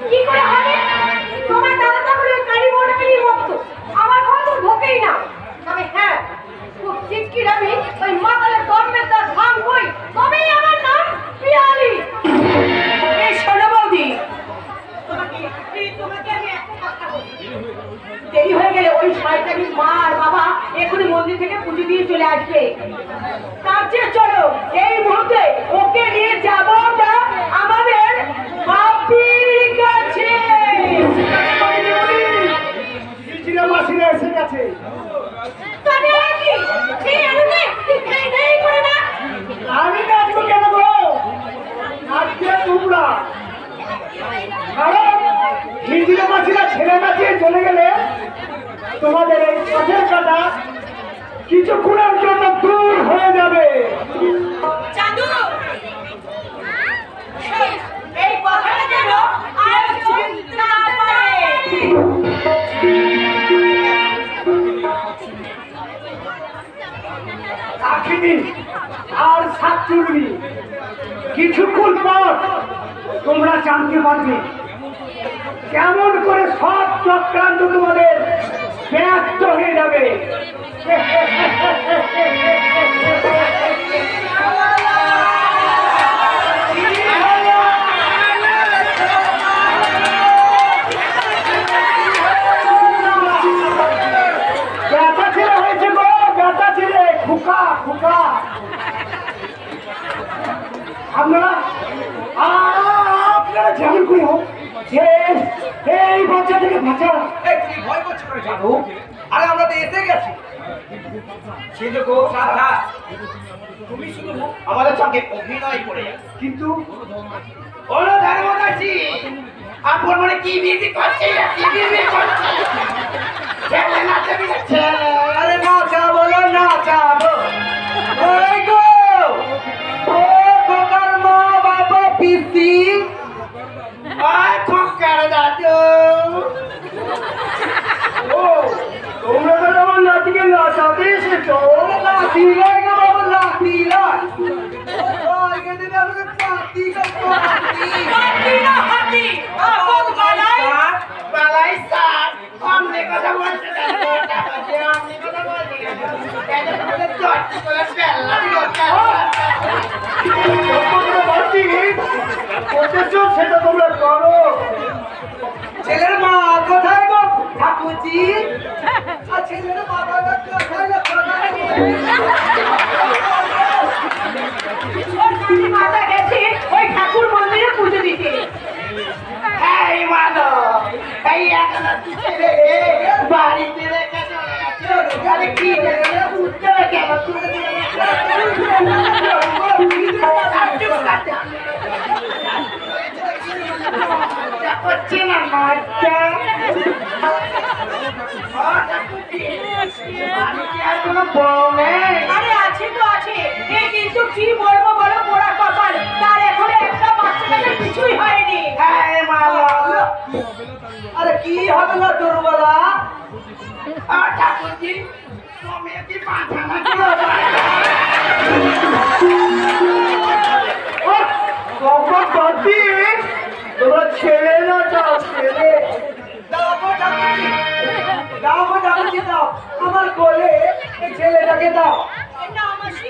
কি করে হবে তোমার দাদা তো শিগগির আমি ওই মাতালের কর্মের তার ভাঙবই, তবেই আমার নাম পিয়ালি। এই শোনো বৌদি, তোমাকে আমি একটা কথা বলি। দেরি হয়ে গেলে ওই শয়তানি মা আর বাবা এখনই মন্দির থেকে পুজো দিয়ে চলে আসবে। তার চেয়ে চলো এই মুহূর্তে ওকে নিয়ে যাবো আমাদের বাপির কাছে। মাসিরা এসে গেছে। তবে আর কি সেই আনন্দে তুই খাই দাই করে না। আমি নাচবো কেন গো? নাচবে তোমরা। কারণ হিজড়ে মাসিরা ছেলে নাচিয়ে চলে গেলে তোমাদের এই পথের কাটা কিছুক্ষণের জন্য দূর হয়ে যাবে। জাদু এই কথাটা যেন আর শুনতে না পারে। আখিনি আর শাকচুর্নি কিছুক্ষণ পর তোমরা জানতে পারবে কেমন করে সব চক্রান্ত তোমাদের ব্যর্থ হয়ে যাবে। ব্যথা ছেড়ে হয়েছে গো, ব্যথা ছেড়ে খুকা খুকা। আপনারা আপনারা যেমন করে হোক এই বাচ্চা থেকে বাঁচা। এই তুমি ভয় করছো কেন জাদু? আরে আমরা তো এসে গেছি। কিন্তু গো সাধা, তুমি শুধু আমাদের সঙ্গে অভিনয় করে কিন্তু ওরা ধারণা আছি আপন মনে কি বিয়ে করছে কি বিয়ে করছে ছেলে নাচাবি না ছেলে। আরে নাচাবো না নাচাবো। ওই গো ও খোকার মা বাবা পিসি আয় খোকার দাদু। ও তোমরা তো আমার নাতিকে নাচাতে এসেছো। লাঠি লয় গো বাবা লাঠি লয়। ওই গেলে আমরা পাতি করতে হাতি না হাতি, আপন বালাই বালাই স্যার আমনে কথা বলতে আমনে কথা বলতে এটা তো জট করে ফেললা সেটা তোমরা করো। ছেলের মা কোথায় গো ঠাকুরজি? আর ছেলের বাবা কোথায় গো ওর নানি মাতা গেছে ওই ঠাকুর মন্দিরে পুজো দিতে। এই মানো এই একটা ছেলে বাড়িতে রেখে চলে গেছে। আরে কি রে উত্তরে কেন তুই করছে না মারটা আর কোনো বউ নেই। আরে আছে তো আছে, এই কিন্তু কি বলবো বলো, পোড়া কপাল, তার এখনো একটা বাচ্চা কাচ্চা কিছুই হয়নি। হ্যাঁ মালা আরে কি হবে না দুর্বলা ঠাকুরজি তুমি কি মাথা নাকি কখন বাদি তোমরা ছেলে না চাও ছেলে। দাও গো ঠাকুরজি দাও গো ঠাকুরজি দাও আমার কোলে এই ছেলেটাকে দাও। না মাসি,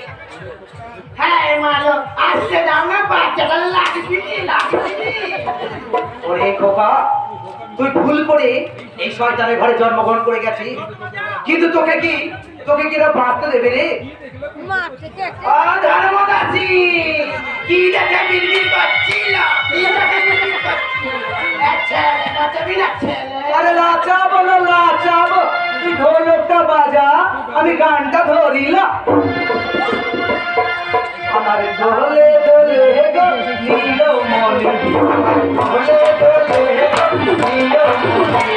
হ্যাঁ মালো আজকে দাও না বাচ্চাটা লাগবি লাগবি। ওরে খোকা তুই ভুল করে এই শয়তানের ঘরে জন্মগ্রহণ করে গেছিস, কিন্তু তোকে কি এরা বাঁচতে দেবে রে? ধর্মদাসী কি দেখে বিড়বিড় করছিল? কি দেখে বিড়বিড় করছিল? ছেলে নাচাবি না ছেলে? আরে নাচাবো না নাচাবো, তুই ঢোলকটা বাজা আমি গানটা ধরিলাম। আমার দোলে দোলে গো নীল মনে দোলে দোলে গো নীল মনে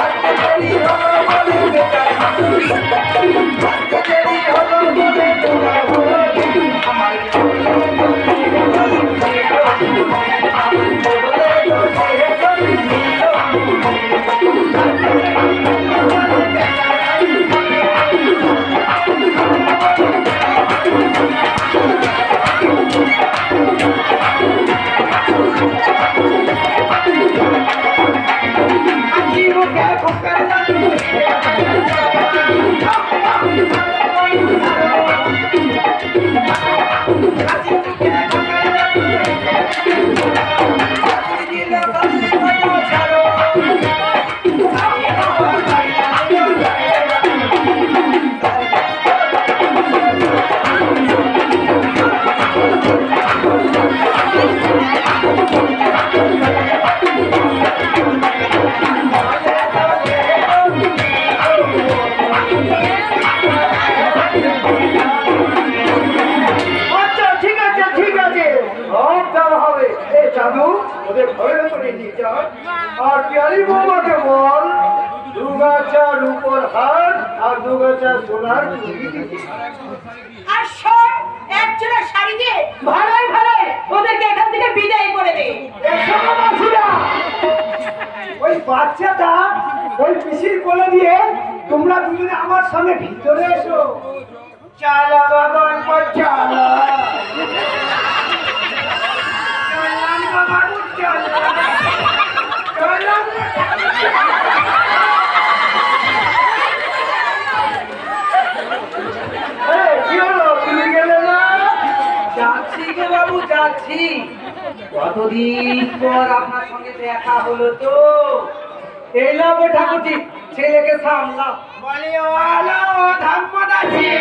আজকে দেরি হলো বলে বেকার আজকে দেরি হলো বলে তোরা হলো আমার দোলে দোলে গো নীল মনে দোলে দোলে গো নীল Aquí no quero ওদের ঘরে করে নিয়ে যা। আর প্যারি বৌমাকে বল দুগাছা রূপর হার আর দুগাছা সোনার চুড়ি দিতে। আর শোন, একজোড়া শাড়ি দিয়ে ভাড়ায় ভাড়ায় ওদেরকে এখান থেকে বিদায় করে দে। এসো গো মাসিরা, ওই বাচ্চাটা ওই পিসির কোলে দিয়ে তোমরা দুজনে আমার সঙ্গে ভিতরে এসো। চালা বাবা চালা, চালাম বাবু চালা, চালাম। এই, কি হলো, তুমি গেলে না? যাচ্ছি গো বাবু, যাচ্ছি। কতদিন পর আপনার সঙ্গে দেখা হলো তো। এলাম ও ঠাকুরজি, ছেলেকে সামলাম। বলি ওয়ালা ও ধর্মদাসী,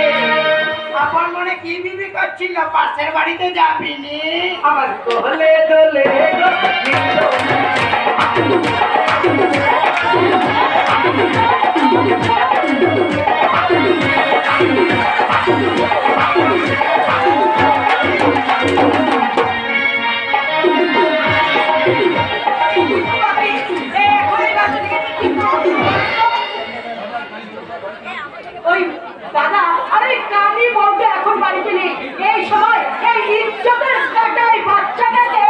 আপন মনে কি বিবি করছিল? পাশের বাড়িতে যাবিনি? আমার দোলে দোলে ওই দাদা, আরে কানি বলতে এখন বাড়িতে নেই। এই সময় এই ইজ্জতের কাটাই বাচ্চাটাকে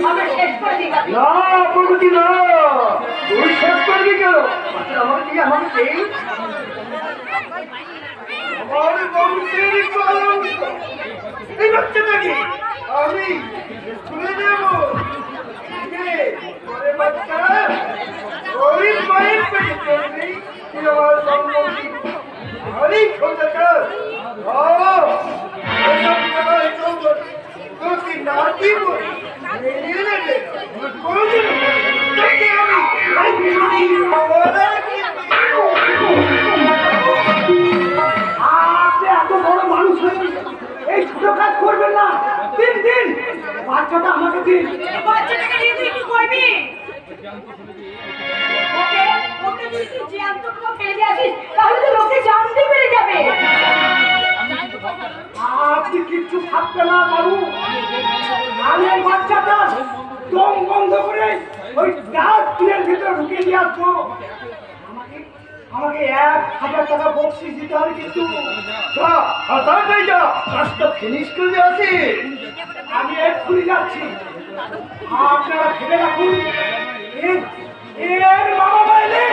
আমরা শেষ করে দিই। না প্রগতি না, তুই শেষ করবি কেন? আমার কি আমাকে দেই? আমার বংশের কলঙ্ক এই বাচ্চাটাকে আমি তুলে নেব। ওরে বাচ্চা, ওই মায়ের পেটে চলবি, তুই আমার সম্পত্তি ভারী খোঁজাকার। এসব জায়গায় চলবো তোকে না দিব, মেনে নেবে কোনোদিন তোকে আমি আপনি এত বড় মানুষ হয়ে এই ছোট কাজ করবেন না। দিন দিন বাচ্চাটা আমাকে দিন। বাচ্চাটাকে নিয়ে তুই কি করবি? ওকে যদি তুই জ্যান্ত করে ফেলে দিয়ে আসিস, তাহলে তো লোকে জানতে পেরে যাবে। আপনি কিচ্ছু থাকবে না বাবু, আমি এই বাচ্চাটা দম বন্ধ করে ওই ডাস্টবিনের ভিতরে ঢুকিয়ে দিয়ে আসবো। আমাকে 1000 টাকা বকশিস দিতে হবে কিন্তু। তাড়াতাড়ি যা, কাজটা ফিনিশ করে আসি। আমি এক্ষুনি যাচ্ছি, আপনারা ভেবে রাখুন। এর মামা বাইরে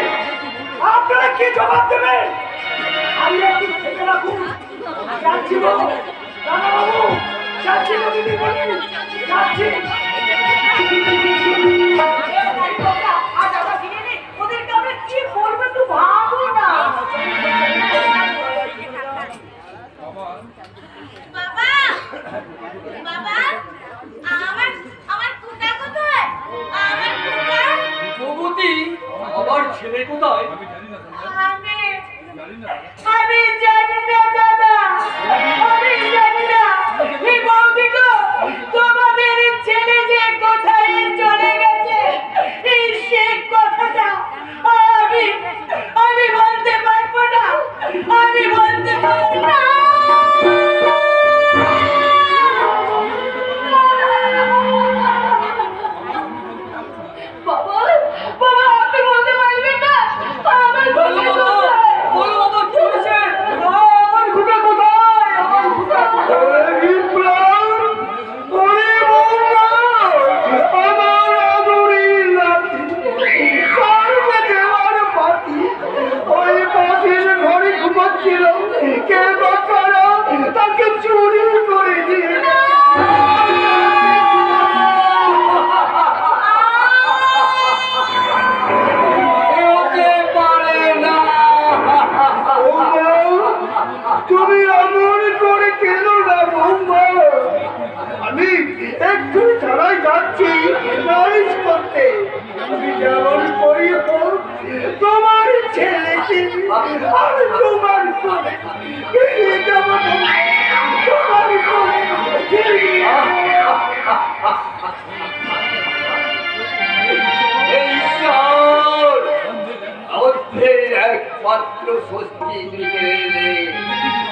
আপনারা কি জবাব দেবেন? আমি একটু ভেবে রাখুন। যাচ্ছি গো দাদা বাবু, যাচ্ছি গো দিদি বলি, যাচ্ছি। আজ আমরা ফিরে নেই, ওদেরকে আমরা কি বলবো একটু ভাবো না। বাবা বাবা আমার আমার কুটা কোথায়? আমার কুটা প্রগতি, আবার ছেলে কোথায়? আমি আমি জানি না দাদা, আমি জানি না। এই বৌদিগো, তোমাদের ছেলে যে কোথায় চলে গেছে, এই সে কথাটা আমি বলতে পারবো না, আমি বলতে পারবো না। বাবা বাবা, আপনি বলতে পারবেন না আমার বলো বাবা, বলো বাবা, কি হয়েছে? আমার খুঁটা কোথায়? আমার খুঁটা কোথায়? বিপ্লব, ওরে বৌমা, আমার আদুরি নাতি, সর্বে দেওয়ার পাতি, ওই পাখির ঘরে ঘুমাচ্ছিল। কে বা কারা তাকে চুরি করে দিয়ে হতে পারে না। তুমি এমন করে কেন না বৌমা? আমি একটু ছাড়াই যাচ্ছি নালিশ করতে। আমি যেমন করি হোক তোমার ছেলেকে আমি তোমার করে ফিরিয়ে দেব, তোমার করে ফিরিয়ে দেব। ঈশ্বর, অর্থের একমাত্র স্বস্তি তুমি কেড়ে নিলে।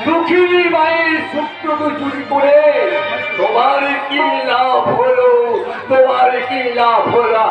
দুঃখিনী মায়ের সূত্রটুকু চুরি করে তোমার কি লাভ হলো? তোমার কি লাভ হলো?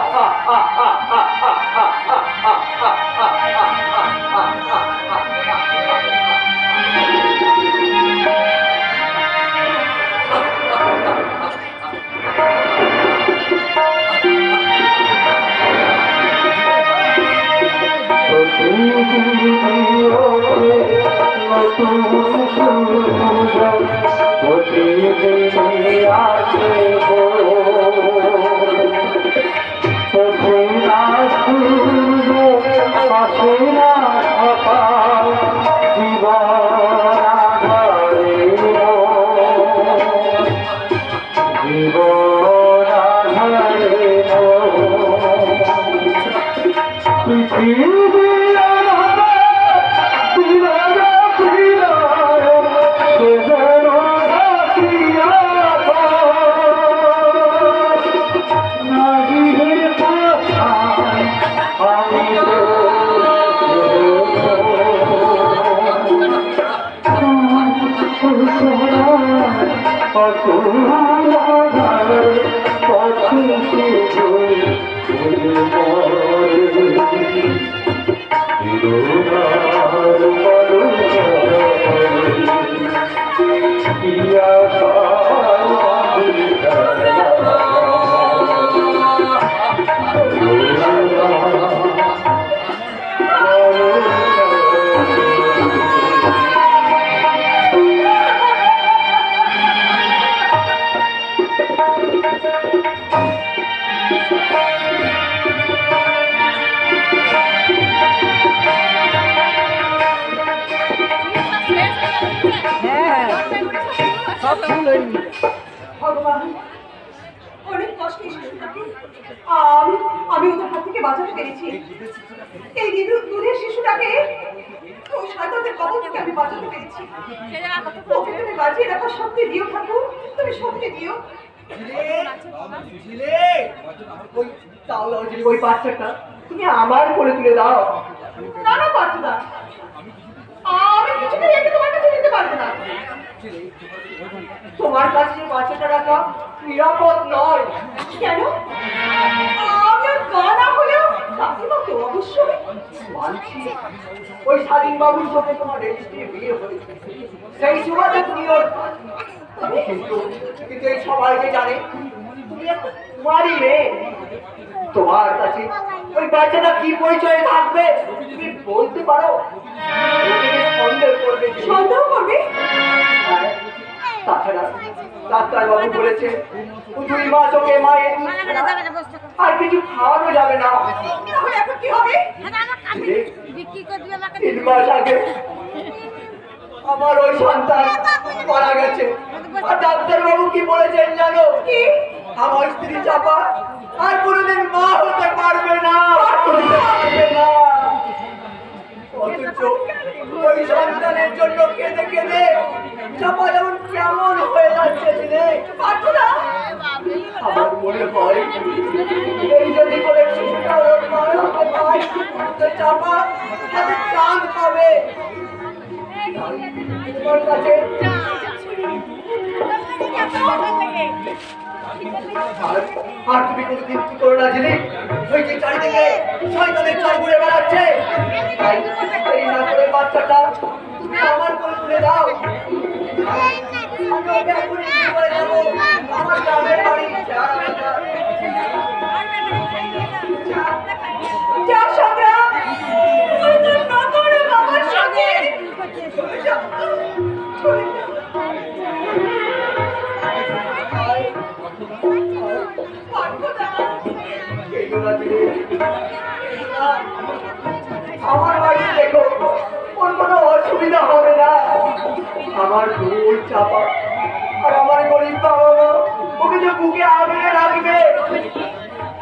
ভগবান, অনেক কষ্টে শিশুটাকে আমি ওদের হাত থেকে বাঁচাতে পেরেছি। এই দুধের শিশুটাকে ওই শয়তানদের কবল থেকে আমি বাঁচাতে পেরেছি। ওকে তুমি বাঁচিয়ে রাখো, শক্তি দিও ঠাকুর, তুমি শক্তি দিও। তাহলে ওই বাচ্চাটা তুমি আমার করে তুলে দাও। না না বাচ্চাটা, আমি কিছুতেই একে তোমার কাছে দিতে পারবো না। তোমার কাছে যে বাচ্চাটা রাখা নিরাপদ নয়। কেন? আমি আর গা না হলেও কাকিমা তো অবশ্যই মানছি, ওই স্বাধীন বাবুর সঙ্গে তোমার রেজিস্ট্রি বিয়ে হয়েছে, সেই সুবাদে তুমি ওর কিন্তু এই সবাই যে জানে তুমি একটা কুমারী মেয়ে। তোমার কাছে ওই বাচ্চাটা কি পরিচয়ে থাকবে তুমি বলতে পারো? সন্দেহ করবে। সন্দেহ করবে? তাছাড়া ডাক্তার বাবু বলেছে 2 মাস ওকে মায়ের দুধ ছাড়া আর কিছু খাওয়ানো যাবে না। তাহলে এখন কি হবে? 3 মাস আগে আমার ওই সন্তান মারা গেছে। আর ডাক্তার বাবু কি বলেছেন জানো? কি? আমার স্ত্রী চাপা আর কোনোদিন মা হতে পারবে না, পারবে না। অথচ ওই সন্তানের জন্য কেঁদে কেঁদে চাপা যেমন কেমন হয়ে যাচ্ছে দিনে। আমার মনে হয় এই যদি করে শিশুটা ওর মায়ের হাতে পায় তো চাপা তাদের প্রাণ পাবে। তোমার কাছে আর তুমি কোনোদিন কি করো না জেনে ওই যে চারিদিকে শয়তানের চাল ঘুরে বেড়াচ্ছে, তাই এই না করে বাচ্চাটা তুমি আমার কোলে তুলে দাও। আমি ওকে এখনই বিয়ে করে দেবো আমার গ্রামের বাড়ি। যা সংগ্রাম, ওই তোর নতুন বাবার সঙ্গে চলে যা। আমার বাড়ি দেখো, ওর কোনো অসুবিধা হবে না। আমার দুই চাপা আর আমার গরিব বাবা মা ওকে যে বুকে আগলে রাখবে।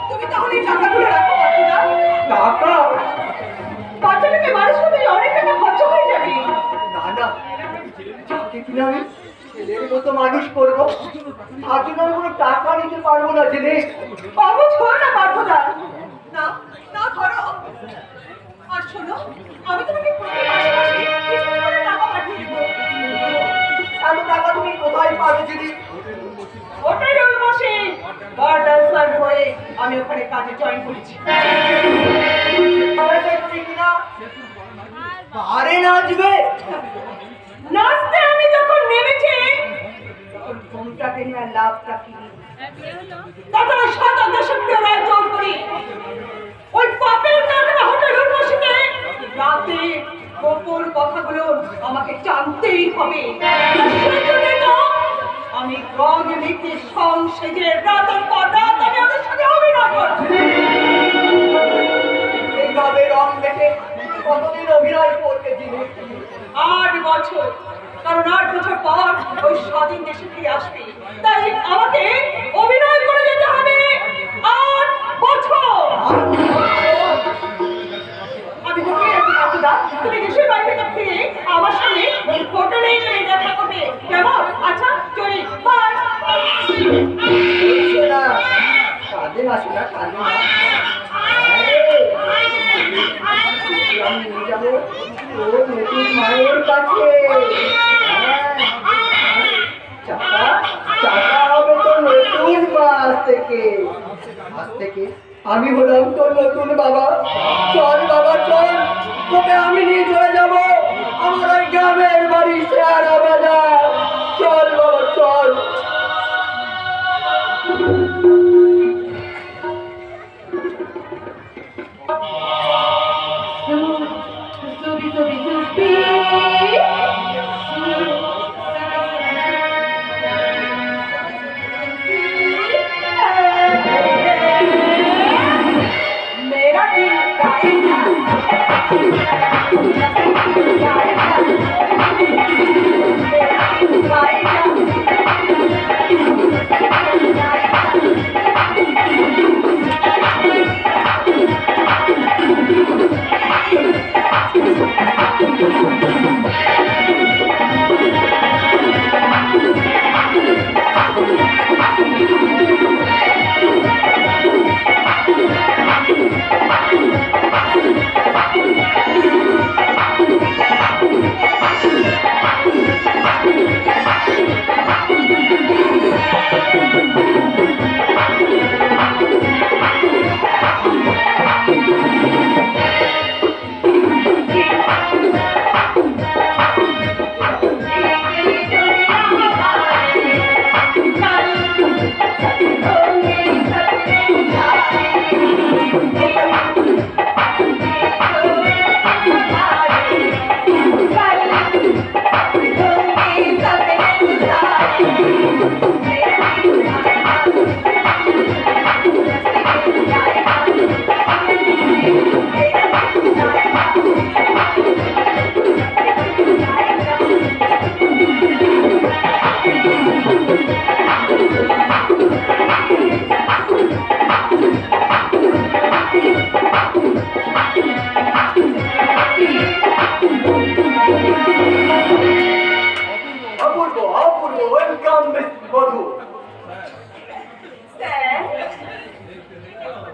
তুমি তাহলে এই টাকাগুলো রাখো বাচ্চাটা। টাকা? বাচ্চাটাকে মানুষ করতে অনেক টাকা খরচ হয়ে যাবে। না না, যাকে কিনা আমি ছেলের মতো মানুষ করবো তার জন্য আমি কোনো টাকা নিতে পারবো না জেনে। অবুঝ করো না পার্থদা। না না ধরো। আর শোনো, আমি তোমাকে প্রতি মাসে মাসে কিছু করে টাকা পাঠিয়ে দেবো। আমি ওখানে কাজে জয়েন করেছি। আরে নাচবে নাচতে আমি যখন নেমেছি তখন ঘুমটাকে নিয়ে লাভটা কি, তাছাড়া সাদা দশককে রায় জোর করি ওই পাপের কারণে হোটেলের বসে রাতে গোপন কথাগুলো আমাকে জানতেই হবে। সেজন্য তো আমি রং লিখে সংসেজে রাতের পর রাত আমি ওদের সাথে অভিনয় করছি। এইভাবে রং দেখে কতদিন অভিনয় করতে দিলে? 8 বছর, কারণ 8 বছর পর ওই স্বাধীন দেশে ফিরে আসবে, তাই আমাকে অভিনয় করে যেতে হবে 8 বছর। আমি তোকে একটু কথা দাও, তুমি দেশের বাইরে থেকে আমার সঙ্গে ওই হোটেলে এসে দেখা করবে, কেমন? আচ্ছা চলি, বাই। না কাঁদে না শোনা, কাঁদে না। আমি নিয়ে যাবো তোর নতুন মায়ের কাছে। চাকা চাকা হবে তোর নতুন মা। আজ থেকে আমি হলাম তোর নতুন বাবা। চল বাবা চল, তোকে আমি নিয়ে চলে যাবো আমার ওই গ্রামের বাড়ি শেয়ারা বাজার। চল বাবা চল। मेरा दिल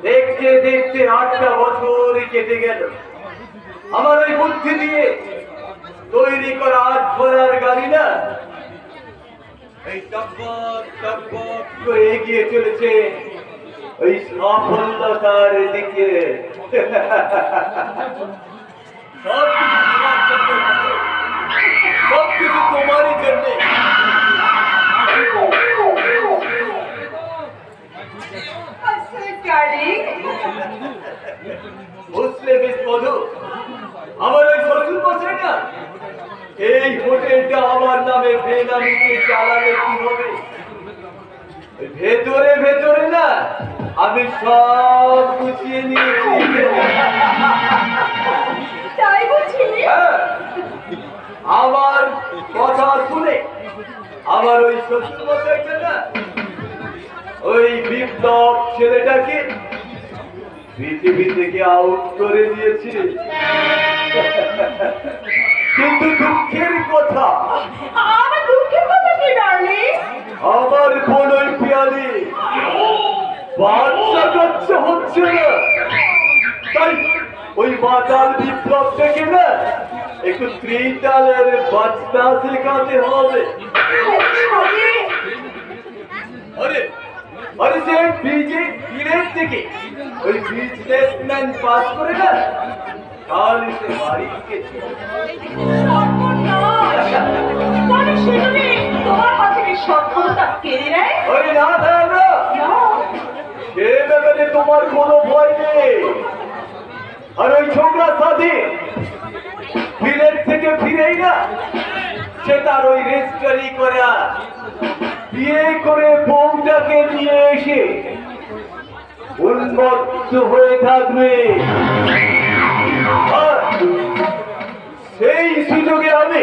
দেখতে দেখতে 8টা বছর কেটে গেল। আমার ওই বুদ্ধি দিয়ে তৈরি করা 8 ঘোড়ার গাড়ি না এই টকবক টকবক করে এগিয়ে চলেছে ওই সফলতার দিকে। সবকিছু তোমারই জন্য। বুঝলে বেশ মধু, আমার ওই শ্বশুর মশাই না এই হোটেলটা আমার নামে বেনামিতে চালালে কি হবে? ভেতরে ভেতরে না আমি সব গুছিয়ে নিয়েছি। তাই বুঝি? হ্যাঁ, আমার কথা শুনে আমার ওই শ্বশুর মশাইটা না ওই বিপ্লব ছেলেটাকে পৃথিবী থেকে আউট করে দিয়েছে। কিন্তু দুঃখের কথা, আমার দুঃখের কথা কি ডার্লিং? আমার বোনই পিয়ালি বাচ্চা কাচ্চা হচ্ছে না, তাই ওই মাতাল বিপ্লব থেকে না একটু ত্রিতালের বাচ্চা শেখাতে হবে। আরে আরে সে ব্রিজে বিলেট থেকে ওই বিজনেসম্যান পাস করে না, তাহলে সে বাড়ি গেছে। তাহলে সেখানে তোমার হাত থেকে সক্ষমতা কেড়ে নেয়? আরে না না না, সে ব্যাপারে তোমার কোনো ভয় নেই। আর ওই ছোকরার সাথে বিলেট থেকে ফিরেই না, সে তার ওই রেজিস্ট্রি করা বিয়ে করে বউটাকে নিয়ে এসে উন্মত্ত হয়ে থাকবে। আর সেই সুযোগে আমি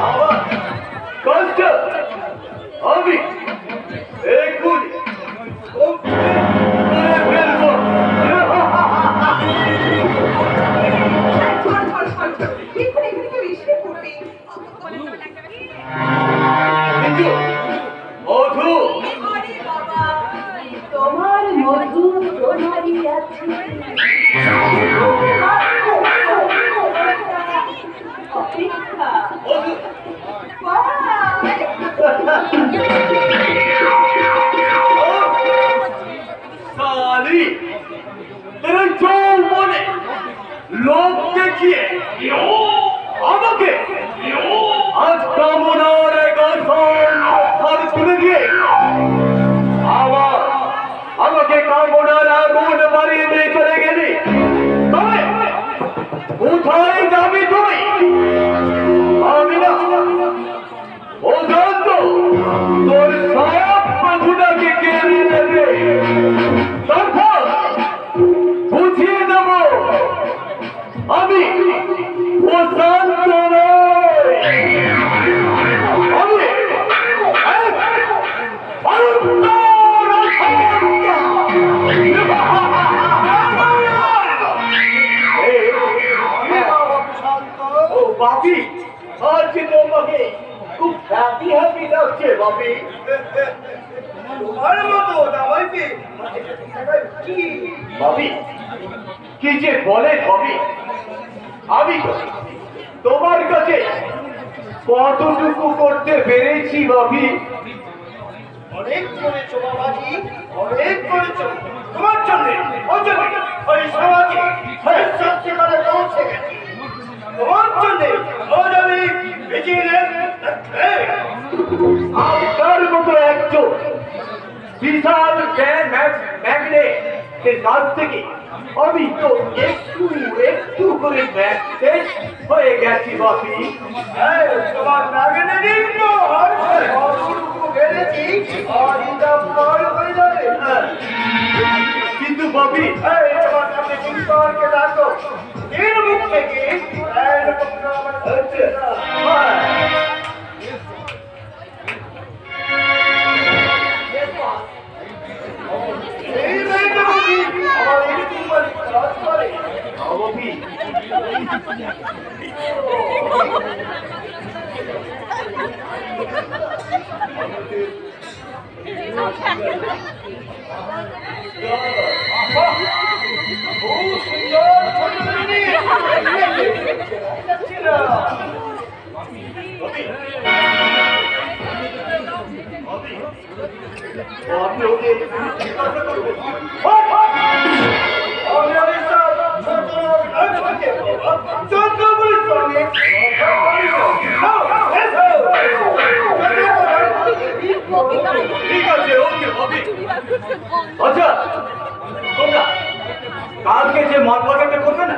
আমার কষ্ট আমি এক্ষুনি ফেলবো। কিন্তু মধু তোমার মধু তোমারই আছে। অপেক্ষা। মধু সালি তোর যৌবনে লোক দেখিয়ে আমাকে আজ কামনার হাত তুলে দিয়ে আমাকে কামনার আগুন বাড়িয়ে দিয়ে চলে গেলি। তবে কোথায় যাবি তুই? আমি না ও জানত তোর সব বন্ধুটাকে কেড়ে নেবে, তারপর বুঝিয়ে দেব আমি ও শান্ত নই, আমি এক ভয়ঙ্কর অশান্ত। ও বাপি, আজ তোমাকে খুব হ্যাপি হ্যাপি লাগছে বাপি। তোমার মতো জামাইকে কি বাপি কি যে বলে বাপি, আমি তো তোমার কাছে কতটুকু করতে পেরেছি বাপি? অনেক করেছো বাবাজি, অনেক করেছো। তোমার জন্য ওই সমাজে সেখানে পৌঁছে গেছে। তোমার জন্য ওই আমি আপনার মতো একজন বিশাল ম্যাগনেটের কাছ থেকে আমি তো একটু একটু করে ম্যাগনেট হয়ে গেছি বাপি। তোমার ম্যাগনেটিক কিন্তু বাপি ডাকো এর মুখ থেকে এই মেয়েটা বুঝি আমার এরকম কাজ করে। বাপি ঠিক আছে, ওকে বাপি। আচ্ছা তোমরা কালকে যে মদ বাগানটা করবে না,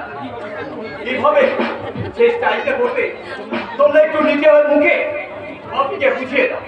কিভাবে সেই স্টাইলটা করবে তোমরা একটু নিজে মুখে বাপিকে বুঝিয়ে দাও।